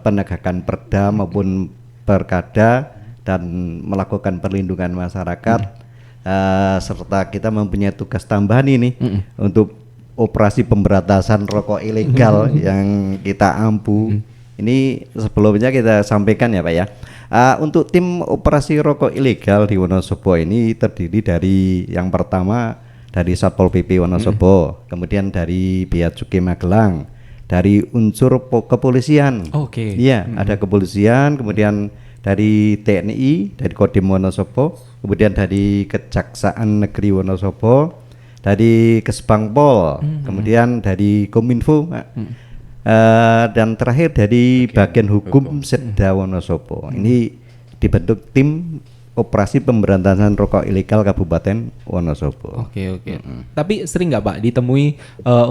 penegakan perda maupun perkada dan melakukan perlindungan masyarakat. Serta kita mempunyai tugas tambahan ini untuk operasi pemberantasan rokok ilegal yang kita ampu. Ini sebelumnya kita sampaikan ya Pak ya. Untuk tim operasi rokok ilegal di Wonosobo ini terdiri dari yang pertama dari Satpol PP Wonosobo, kemudian dari Bea Cukai Magelang, dari unsur kepolisian. Oke. Iya, ada kepolisian, kemudian dari TNI, dari Kodim Wonosobo, kemudian dari Kejaksaan Negeri Wonosobo, dari Kesbangpol, kemudian dari Kominfo, dan terakhir dari bagian hukum Setda Wonosobo. Ini dibentuk tim operasi pemberantasan rokok ilegal Kabupaten Wonosobo. Oke. Tapi sering nggak Pak ditemui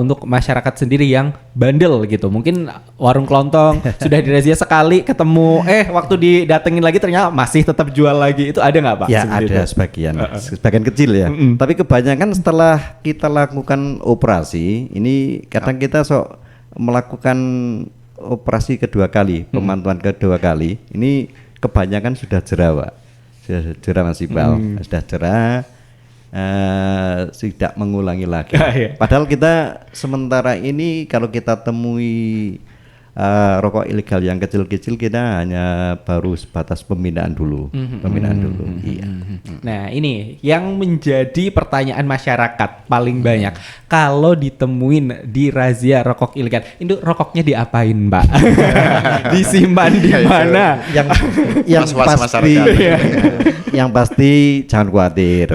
untuk masyarakat sendiri yang bandel gitu? Mungkin warung kelontong sudah dirazia sekali, ketemu waktu didatengin lagi ternyata masih tetap jual lagi. Itu ada nggak Pak? Ya ada sebagian kecil ya. Tapi kebanyakan setelah kita lakukan operasi, ini kadang kita melakukan operasi kedua kali, pemantauan kedua kali. Ini kebanyakan sudah jerah Pak. Sudah jerah Mas Iqbal, sudah jerah, tidak mengulangi lagi. Padahal kita sementara ini kalau kita temui rokok ilegal yang kecil-kecil, kita hanya baru sebatas pembinaan dulu, Iya. Nah ini yang menjadi pertanyaan masyarakat paling banyak. Kalau ditemuin di razia rokok ilegal, itu rokoknya diapain Mbak? Disimpan di mana? yang Was-was pasti masyarakat. yang pasti jangan khawatir,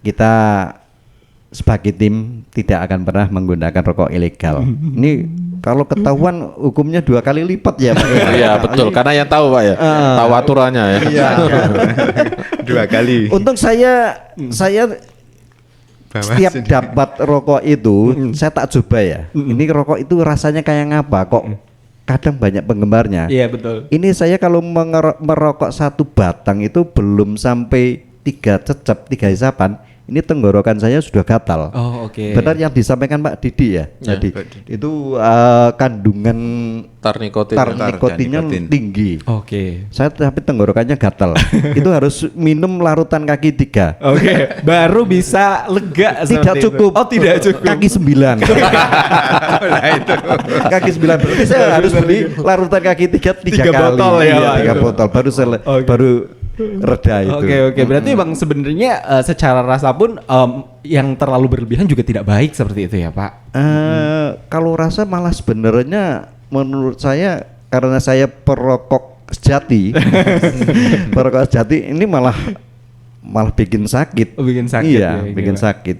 kita sebagai tim tidak akan pernah menggunakan rokok ilegal. Ini kalau ketahuan hukumnya 2 kali lipat ya Pak. Iya betul, karena yang tahu Pak ya, tahu aturannya ya. Iya. 2 kali. Untung saya Bawa setiap sendiri. dapat rokok itu saya tak coba ya. Ini rokok itu rasanya kayak ngapa kok? Kadang banyak penggemarnya. Iya betul. Ini saya kalau merokok 1 batang itu belum sampai 3 cecep, 3 hisapan, ini tenggorokan saya sudah gatal. Oh oke. Benar yang disampaikan Pak Didi ya. Ya, Jadi Pak Didi. itu kandungan Tar nikotin. nikotinnya nikotin. tinggi. Oke. Saya tapi tenggorokannya gatal. Itu harus minum larutan kaki 3. Oke, baru bisa lega. Tidak seperti itu. cukup. Oh tidak cukup. Kaki 9. Nah itu. Kaki 9 berarti saya harus beli larutan kaki 3 Tiga kali. botol ya, Iya, Pak. 3 botol baru baru reda itu. Oke. Berarti memang sebenarnya secara rasa pun yang terlalu berlebihan juga tidak baik seperti itu ya Pak. Kalau rasa malah sebenarnya menurut saya, karena saya perokok sejati, perokok sejati ini malah bikin sakit. Oh, bikin sakit Iya, ya, bikin gitu. sakit.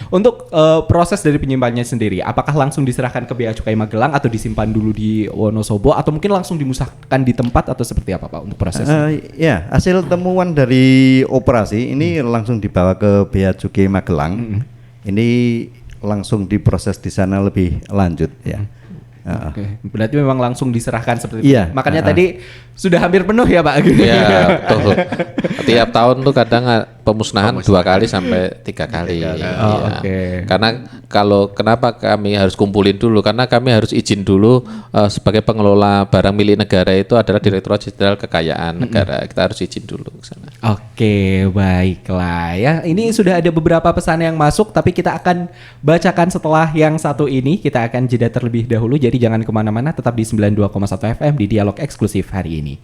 Untuk proses dari penyimpanannya sendiri, apakah langsung diserahkan ke Bea Cukai Magelang atau disimpan dulu di Wonosobo atau mungkin langsung dimusnahkan di tempat atau seperti apa Pak untuk prosesnya? Ya, hasil temuan dari operasi ini langsung dibawa ke Bea Cukai Magelang. Ini langsung diproses di sana lebih lanjut ya. Oke, berarti memang langsung diserahkan seperti Iya. itu. Makanya tadi sudah hampir penuh ya Pak. Iya betul. Tiap tahun tuh kadang pemusnahan 2 kali sampai 3 kali. Oh, Iya. oke. Karena kenapa kami harus kumpulin dulu? Karena kami harus izin dulu sebagai pengelola barang milik negara itu adalah Direktorat Jenderal Kekayaan Negara. Kita harus izin dulu ke sana. Oke, baiklah ya. Ini sudah ada beberapa pesan yang masuk, tapi kita akan bacakan setelah yang satu ini. Kita akan jeda terlebih dahulu. Jadi jangan kemana-mana, tetap di 92,1 FM di Dialog Eksklusif hari ini.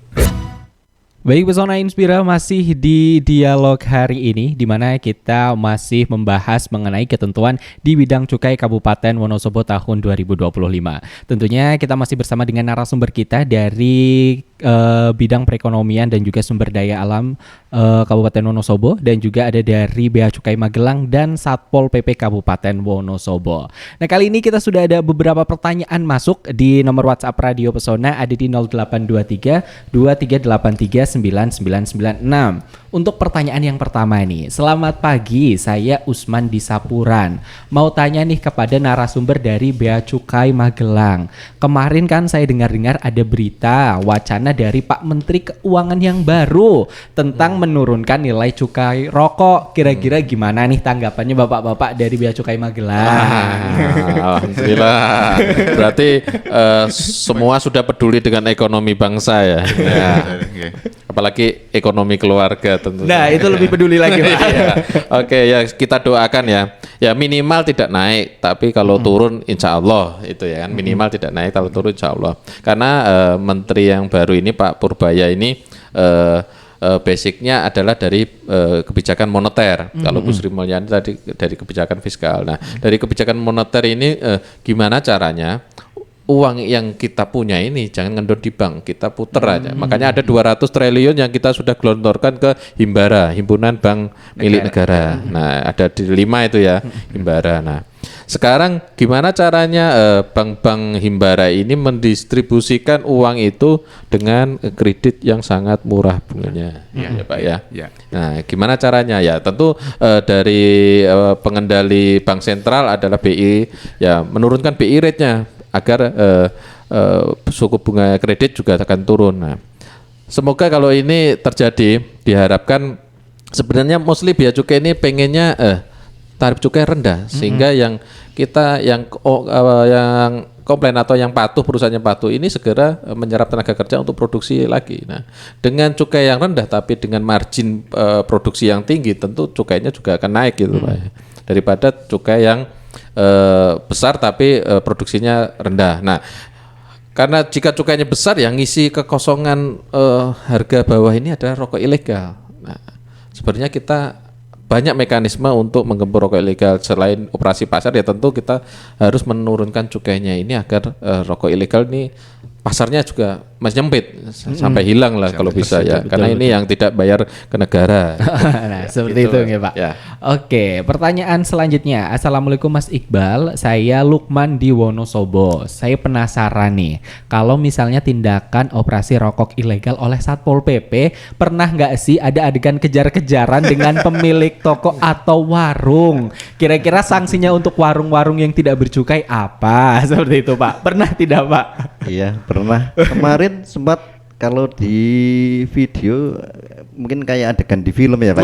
Baik, Pesona Inspira masih di dialog hari ini di mana kita masih membahas mengenai ketentuan di bidang cukai Kabupaten Wonosobo tahun 2025. Tentunya kita masih bersama dengan narasumber kita dari bidang perekonomian dan juga sumber daya alam Kabupaten Wonosobo, dan juga ada dari Bea Cukai Magelang dan Satpol PP Kabupaten Wonosobo. Nah, kali ini kita sudah ada beberapa pertanyaan masuk di nomor WhatsApp Radio Pesona, ada di 0823 2383 9996. Untuk pertanyaan yang pertama nih, selamat pagi, saya Usman di Sapuran. Mau tanya nih kepada narasumber dari Bea Cukai Magelang. Kemarin kan saya dengar-dengar ada berita wacana dari Pak Menteri Keuangan yang baru tentang menurunkan nilai cukai rokok. Kira-kira gimana nih tanggapannya Bapak-bapak dari Bea Cukai Magelang? Alhamdulillah. Berarti semua sudah peduli dengan ekonomi bangsa ya. Apalagi ekonomi keluarga tentu. Nah, itu lebih peduli lagi, Pak. Oke, ya kita doakan ya. Ya minimal tidak naik, tapi kalau turun insya Allah itu ya kan. Minimal tidak naik, kalau turun insya Allah. Karena menteri yang baru ini Pak Purbaya ini basicnya adalah dari kebijakan moneter. Kalau Bu Sri Mulyani tadi dari kebijakan fiskal. Nah, dari kebijakan moneter ini gimana caranya uang yang kita punya ini jangan ngendor di bank, kita puter aja. Makanya ada 200 triliun yang kita sudah gelontorkan ke Himbara, Himpunan Bank Milik Negara. Nah, ada di 5 itu ya, Himbara. Nah, sekarang gimana caranya bank-bank Himbara ini mendistribusikan uang itu dengan kredit yang sangat murah bunganya, ya Pak ya. Nah, gimana caranya ya? Tentu dari pengendali Bank Sentral adalah BI, ya menurunkan BI rate-nya agar suku bunga kredit juga akan turun. Nah, semoga kalau ini terjadi, diharapkan sebenarnya mostly Bea Cukai ini pengennya tarif cukai rendah, sehingga yang kita yang komplain atau yang patuh, perusahaannya patuh ini segera menyerap tenaga kerja untuk produksi lagi. Nah, dengan cukai yang rendah tapi dengan margin produksi yang tinggi, tentu cukainya juga akan naik gitu Pak. Daripada cukai yang besar tapi produksinya rendah. Nah, karena jika cukainya besar, yang ngisi kekosongan harga bawah ini adalah rokok ilegal. Nah, sebenarnya kita banyak mekanisme untuk menggempur rokok ilegal. Selain operasi pasar, ya tentu kita harus menurunkan cukainya ini agar rokok ilegal ini pasarnya juga masih nyempit sampai hilang lah kalau bisa ya. Karena ini yang tidak bayar ke negara. Nah, seperti itu ya Pak. Ya. Oke, pertanyaan selanjutnya. Assalamualaikum Mas Iqbal, saya Lukman di Wonosobo. Saya penasaran nih, kalau misalnya tindakan operasi rokok ilegal oleh Satpol PP, pernah nggak sih ada adegan kejar-kejaran dengan pemilik toko atau warung? Kira-kira sanksinya untuk warung-warung yang tidak bercukai apa? Seperti itu Pak. Pernah tidak Pak? Iya, pernah. Kemarin sempat kalau di video mungkin kayak adegan di film ya Pak.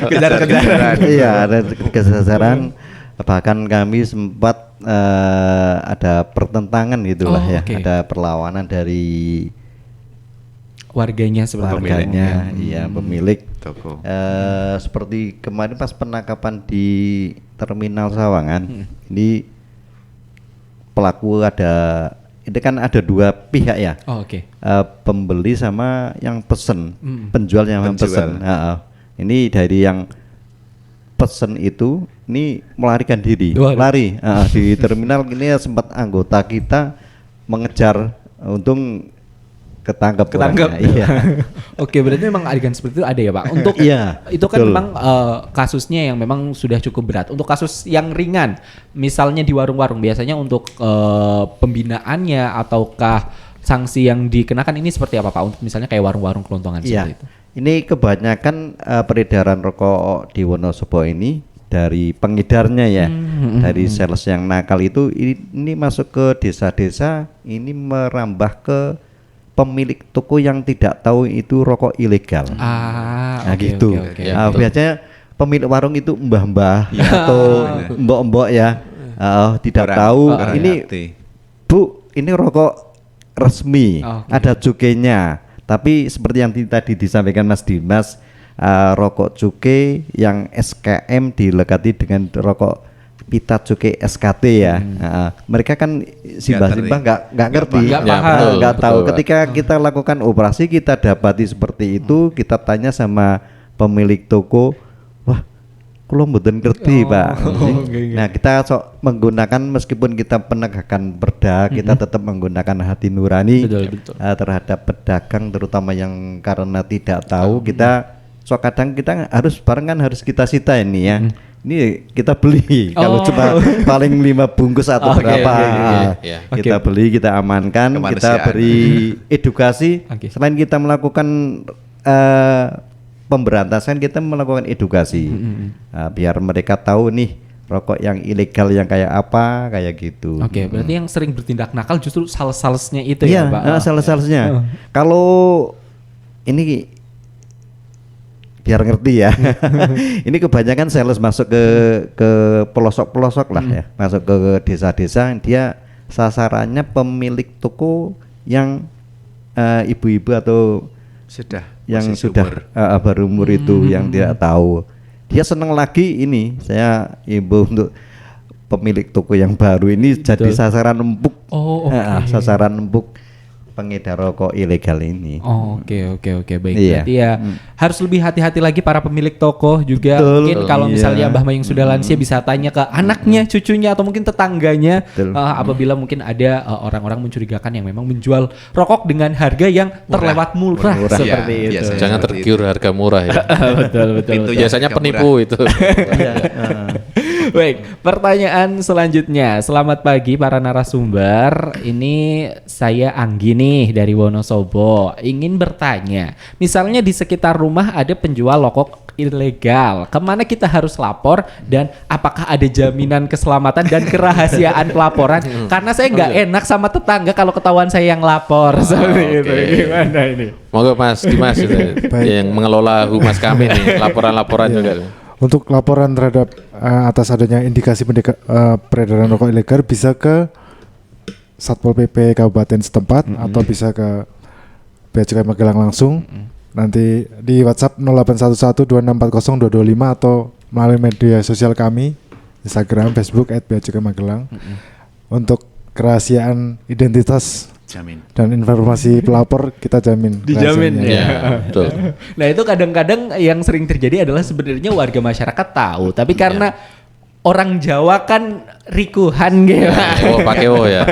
Kejar-kejaran. Iya, ada kejar-kejaran. Bahkan kami sempat ada pertentangan gitulah ya. Ada perlawanan dari warganya seperti warganya, iya pemilik toko. Seperti kemarin pas penangkapan di Terminal Sawangan, ini pelaku itu kan ada dua pihak ya. Pembeli sama yang pesen, penjual yang pesen. Ini dari yang pesen itu ini melarikan diri, lari di terminal. Ini sempat anggota kita mengejar, untung ketangkep. Iya. Oke, berarti memang adegan seperti itu ada ya Pak. Untuk itu kan memang kasusnya yang memang sudah cukup berat. Untuk kasus yang ringan, misalnya di warung-warung, biasanya untuk pembinaannya ataukah sanksi yang dikenakan ini seperti apa Pak? Untuk misalnya kayak warung-warung kelontongan seperti itu. Ini kebanyakan peredaran rokok di Wonosobo ini dari pengedarnya ya, dari sales yang nakal itu ini masuk ke desa-desa, ini merambah ke pemilik toko yang tidak tahu itu rokok ilegal. Gitu. Biasanya pemilik warung itu mbah-mbah atau mbok-mbok ya, tidak tahu ini Bu, ini rokok resmi, ada cukainya. Tapi seperti yang tadi disampaikan Mas Dimas, rokok cukai yang SKM dilekati dengan rokok pita cukai SKT ya. Mereka kan simbah-simbah nggak ngerti, Nggak Ya, paham. betul, nggak tahu. Pak. Ketika kita lakukan operasi, kita dapati seperti itu, kita tanya sama pemilik toko, wah, kulo mboten ngerti Pak. Nah kita menggunakan, meskipun kita penegakan perda, kita tetap menggunakan hati nurani Betul. terhadap pedagang, terutama yang karena tidak tahu. Kita kadang kita harus barengan, harus kita sita ini ya. Ini kita beli kalau cuma paling 5 bungkus atau Oke, berapa, iya. kita Oke. beli, kita amankan, kita Kemanusiaan. beri edukasi. Oke. Selain kita melakukan pemberantasan, kita melakukan edukasi. Nah, biar mereka tahu nih rokok yang ilegal yang kayak apa, kayak gitu. Oke, berarti yang sering bertindak nakal justru sales-salesnya itu ya, Iya, Pak. sales-salesnya. Kalau ini biar ngerti ya, ini kebanyakan sales masuk ke pelosok-pelosok lah ya, masuk ke desa-desa. Dia sasarannya pemilik toko yang ibu-ibu atau Sudah yang posisi sudah umur. berumur itu, yang tidak tahu. Dia senang lagi ini, saya ibu untuk pemilik toko yang baru ini jadi sasaran empuk. Oh, oke. Sasaran empuk pengedar rokok ilegal ini. Oh, oke baik. Iya. Berarti ya harus lebih hati-hati lagi para pemilik toko juga. Betul. Mungkin kalau Iya. misalnya Mbah Mayung sudah lansia bisa tanya ke anaknya, cucunya atau mungkin tetangganya Betul. apabila mungkin ada orang-orang mencurigakan yang memang menjual rokok dengan harga yang terlewat murah, Murah. seperti Iya, itu. biasanya. Jangan Seperti tergiur harga murah ya. betul. Pintunya Biasanya harga penipu itu. Baik, pertanyaan selanjutnya. Selamat pagi para narasumber. Ini saya Anggi nih dari Wonosobo. Ingin bertanya, misalnya di sekitar rumah ada penjual rokok ilegal, kemana kita harus lapor dan apakah ada jaminan keselamatan dan kerahasiaan pelaporan? Karena saya nggak enak sama tetangga kalau ketahuan saya yang lapor. Seperti itu. oke. Gimana ini? Monggo Mas Dimas itu, yang mengelola humas kami nih, laporan-laporan juga. Untuk laporan terhadap atas adanya indikasi peredaran rokok ilegal bisa ke Satpol PP Kabupaten setempat atau bisa ke Bea Cukai Magelang langsung. Nanti di WhatsApp 081126402225 atau melalui media sosial kami, Instagram, Facebook @beacukai-magelang. Untuk kerahasiaan identitas Jamin. dan informasi pelapor kita jamin. Dijamin rahasianya. ya. Betul. Nah itu kadang-kadang yang sering terjadi adalah sebenarnya warga masyarakat tahu, tapi karena orang Jawa kan rikuhan gitu. Oh, pakai ya.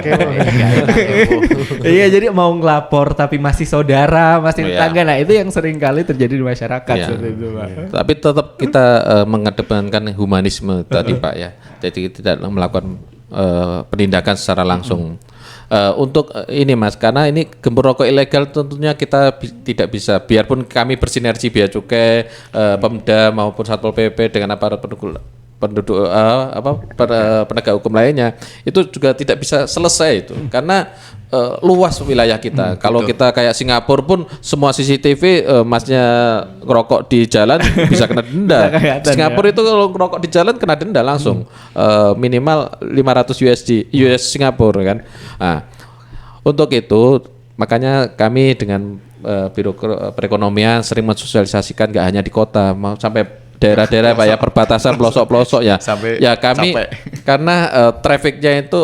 Iya, jadi mau ngelapor tapi masih saudara, masih Oh, iya. tetangga. Nah itu yang sering kali terjadi di masyarakat Iya. seperti itu, Pak. Tapi tetap kita mengedepankan humanisme tadi Pak ya. Jadi tidak melakukan penindakan secara langsung. Untuk ini Mas, karena ini gembur rokok ilegal tentunya kita tidak bisa, biarpun kami bersinergi Bea Cukai, Pemda maupun Satpol PP dengan aparat penegak hukum lainnya, itu juga tidak bisa selesai itu karena luas wilayah kita. Kalau kita kayak Singapura pun semua CCTV masnya ngerokok di jalan bisa kena denda. Singapura itu kalau ngerokok di jalan kena denda langsung minimal 500 US Singapura kan. Nah, untuk itu makanya kami dengan Biro Perekonomian sering mensosialisasikan nggak hanya di kota, mau sampai daerah-daerah Pak ya, perbatasan pelosok-pelosok ya. Sampai Ya kami capek. karena trafficnya itu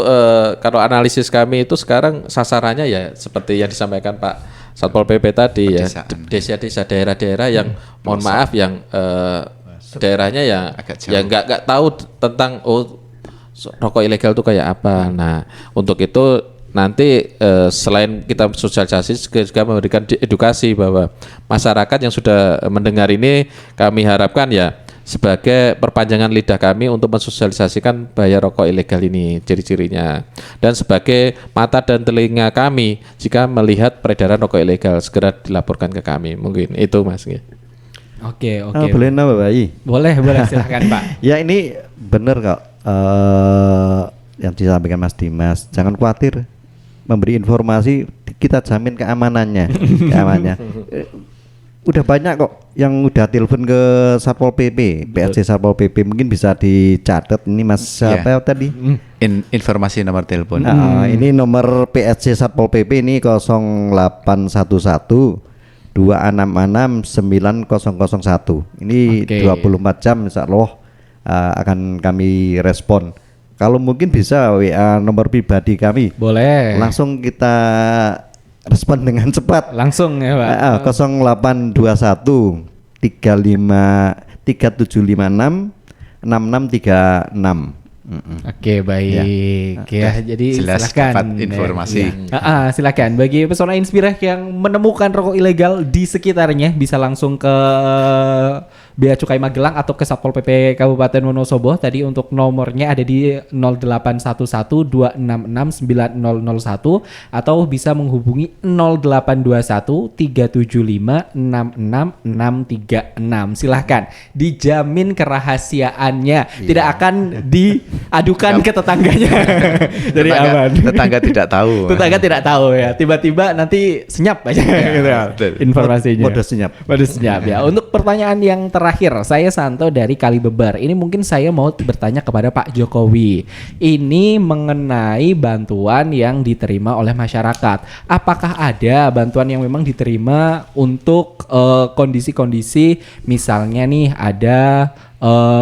kalau analisis kami itu sekarang sasarannya ya seperti yang disampaikan Pak Satpol PP tadi ya, Pedesaan. desa-desa daerah-daerah yang mohon maaf yang daerahnya ya Agak jauh. ya nggak tahu tentang rokok ilegal itu kayak apa. Nah untuk itu nanti selain kita sosialisasi juga memberikan edukasi bahwa masyarakat yang sudah mendengar ini kami harapkan ya sebagai perpanjangan lidah kami untuk mensosialisasikan bahaya rokok ilegal ini, ciri-cirinya, dan sebagai mata dan telinga kami jika melihat peredaran rokok ilegal segera dilaporkan ke kami. Mungkin itu Mas. Oke. Boleh nambah Pak I? Boleh silakan Pak. Ya ini benar kok yang disampaikan Mas Dimas. Jangan khawatir, memberi informasi kita jamin keamanannya. Udah banyak kok yang udah telepon ke Satpol PP, PSC Satpol PP, mungkin bisa dicatat ini Mas siapa tadi? Informasi nomor telepon. Ini nomor PSC Satpol PP ini 0811 266 9001. Ini Oke. 24 jam insya Allah akan kami respon. Kalau mungkin bisa WA nomor pribadi kami. Boleh. Langsung kita respon dengan cepat. Langsung ya, Pak. 0821 3756 6636. Oke, baik ya. Jadi Jelas silakan dapat informasi. Silakan bagi pesona Inspira yang menemukan rokok ilegal di sekitarnya bisa langsung ke Bea Cukai Magelang atau ke Satpol PP Kabupaten Wonosobo. Tadi untuk nomornya ada di 0811266901 atau bisa menghubungi 0821 375 66636. Silahkan, dijamin kerahasiaannya, tidak akan diadukan ke tetangganya. Jadi aman. Tetangga tidak tahu. Tetangga tidak tahu ya. Tiba-tiba nanti senyap aja gitu ya, informasinya. Mode senyap. Mode senyap ya. Untuk pertanyaan yang terakhir, saya Santo dari Kalibebar. Ini mungkin saya mau bertanya kepada Pak Jokowi. Ini mengenai bantuan yang diterima oleh masyarakat. Apakah ada bantuan yang memang diterima untuk kondisi-kondisi misalnya nih ada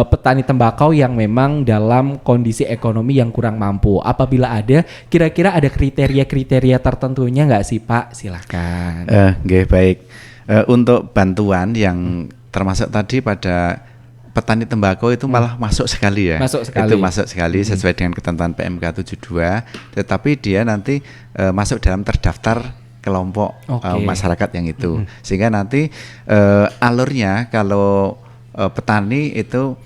petani tembakau yang memang dalam kondisi ekonomi yang kurang mampu. Apabila ada, kira-kira ada kriteria-kriteria tertentunya nggak sih Pak? Silahkan. Nggih, baik. Untuk bantuan yang termasuk tadi pada petani tembakau itu malah masuk sekali ya. Masuk sekali. Itu masuk sekali sesuai dengan ketentuan PMK 72. Tetapi dia nanti masuk dalam terdaftar kelompok masyarakat yang itu. Sehingga nanti alurnya kalau petani itu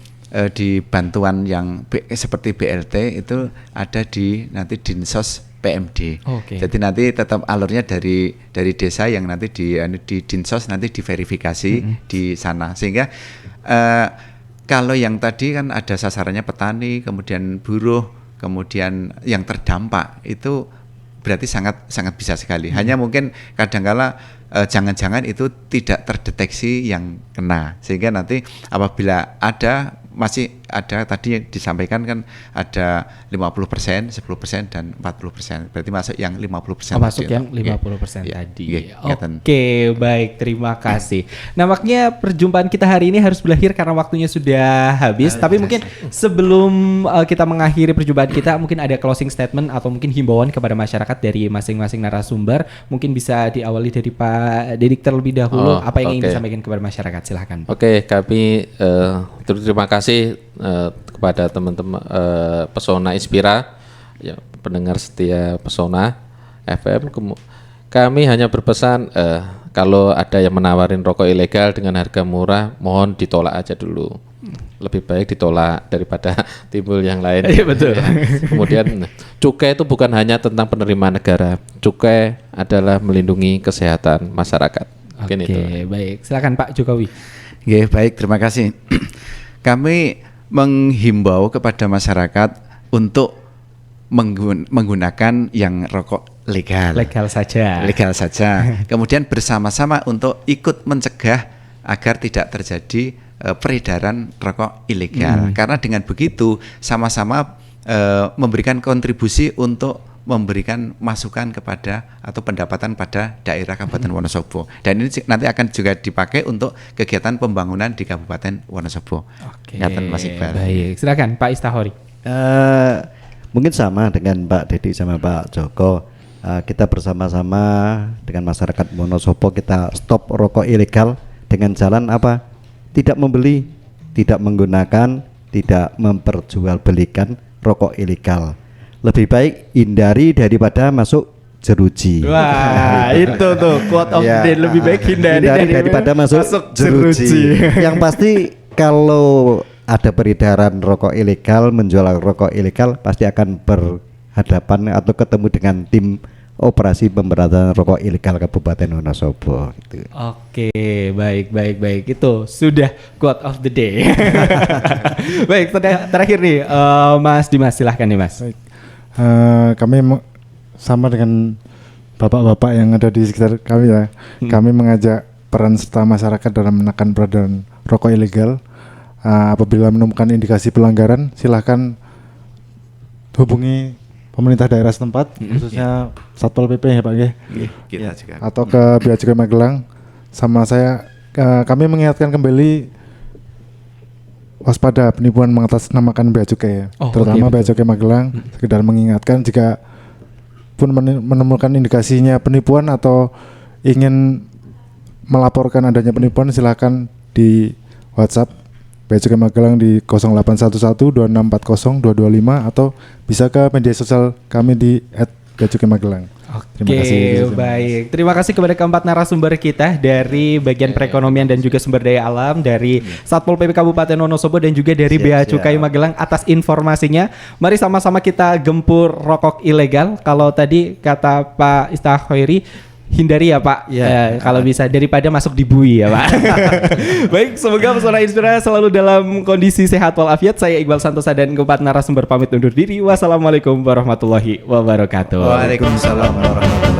di bantuan yang seperti BLT itu ada di nanti Dinsos PMD. Jadi nanti tetap alurnya dari desa yang nanti di Dinsos nanti diverifikasi di sana. Sehingga kalau yang tadi kan ada sasarannya petani, kemudian buruh, kemudian yang terdampak itu berarti sangat bisa sekali. Hanya mungkin kadangkala jangan-jangan itu tidak terdeteksi yang kena, sehingga nanti apabila masih ada tadi yang disampaikan kan ada 50%, 10% dan 40%. Berarti masuk yang 50%. Masuk yang 50% tadi. Oke, baik, terima kasih. Nampaknya perjumpaan kita hari ini harus berakhir karena waktunya sudah habis. Tapi mungkin sebelum kita mengakhiri perjumpaan kita, mungkin ada closing statement atau mungkin himbauan kepada masyarakat dari masing-masing narasumber. Mungkin bisa diawali dari Pak Dedik terlebih dahulu. Apa yang ingin disampaikan kepada masyarakat? Silahkan. Oke, kami terima kasih kepada teman-teman Pesona Inspira, ya, pendengar setia Pesona FM. Kami hanya berpesan kalau ada yang menawarin rokok ilegal dengan harga murah, mohon ditolak aja dulu. Lebih baik ditolak daripada timbul yang lain. Iya, betul. Ya. Kemudian cukai itu bukan hanya tentang penerimaan negara. Cukai adalah melindungi kesehatan masyarakat. Oke, baik. Silakan Pak Jokowi. Oke, baik, terima kasih. Kami menghimbau kepada masyarakat untuk menggunakan yang rokok legal. Legal saja. Kemudian bersama-sama untuk ikut mencegah agar tidak terjadi peredaran rokok ilegal. Karena dengan begitu sama-sama memberikan kontribusi untuk memberikan masukan kepada atau pendapatan pada daerah Kabupaten Wonosobo, dan ini nanti akan juga dipakai untuk kegiatan pembangunan di Kabupaten Wonosobo. Oke, Mas Iqbal. Baik, silakan Pak Istahori. Mungkin sama dengan Pak Dedi sama Pak Joko, kita bersama-sama dengan masyarakat Wonosobo kita stop rokok ilegal dengan jalan apa? Tidak membeli, tidak menggunakan, tidak memperjualbelikan rokok ilegal. Lebih baik hindari daripada masuk jeruji. Wah, itu tuh quote of the day, lebih baik hindari daripada masuk jeruji. Yang pasti kalau ada peredaran rokok ilegal, menjual rokok ilegal, pasti akan berhadapan atau ketemu dengan tim operasi pemberantasan rokok ilegal Kabupaten Wonosobo gitu. Oke, baik. Itu sudah quote of the day. Baik, terakhir nih Mas Dimas, silahkan nih Mas. Baik. Kami sama dengan bapak-bapak yang ada di sekitar kami ya. Kami mengajak peran serta masyarakat dalam menekan peredaran rokok ilegal. Apabila menemukan indikasi pelanggaran, silahkan hubungi pemerintah daerah setempat, khususnya Satpol PP ya Pak ya. Kita juga. Atau ke Bea Cukai Magelang. Sama saya, kami mengingatkan kembali waspada penipuan mengatasnamakan bea cukai, Oh, terutama oke, bea cukai Magelang. Sekedar mengingatkan jika pun menemukan indikasinya penipuan atau ingin melaporkan adanya penipuan, silakan di WhatsApp Bea Cukai Magelang di 081126402225 atau bisa ke media sosial kami di @beacukai-magelang. Terima kasih. Baik. Terima kasih kepada keempat narasumber kita dari bagian perekonomian dan juga sumber daya alam dari Satpol PP Kabupaten Wonosobo dan juga dari Bea Cukai Magelang atas informasinya. Mari sama-sama kita gempur rokok ilegal. Kalau tadi kata Pak Istahoiri, hindari ya Pak, kalau bisa daripada masuk di bui ya Pak. Baik, semoga Pesona Inspira selalu dalam kondisi sehat walafiat. Saya Iqbal Santosa dan keempat narasumber pamit undur diri. Wassalamualaikum warahmatullahi wabarakatuh. Waalaikumsalam warahmatullahi wabarakatuh.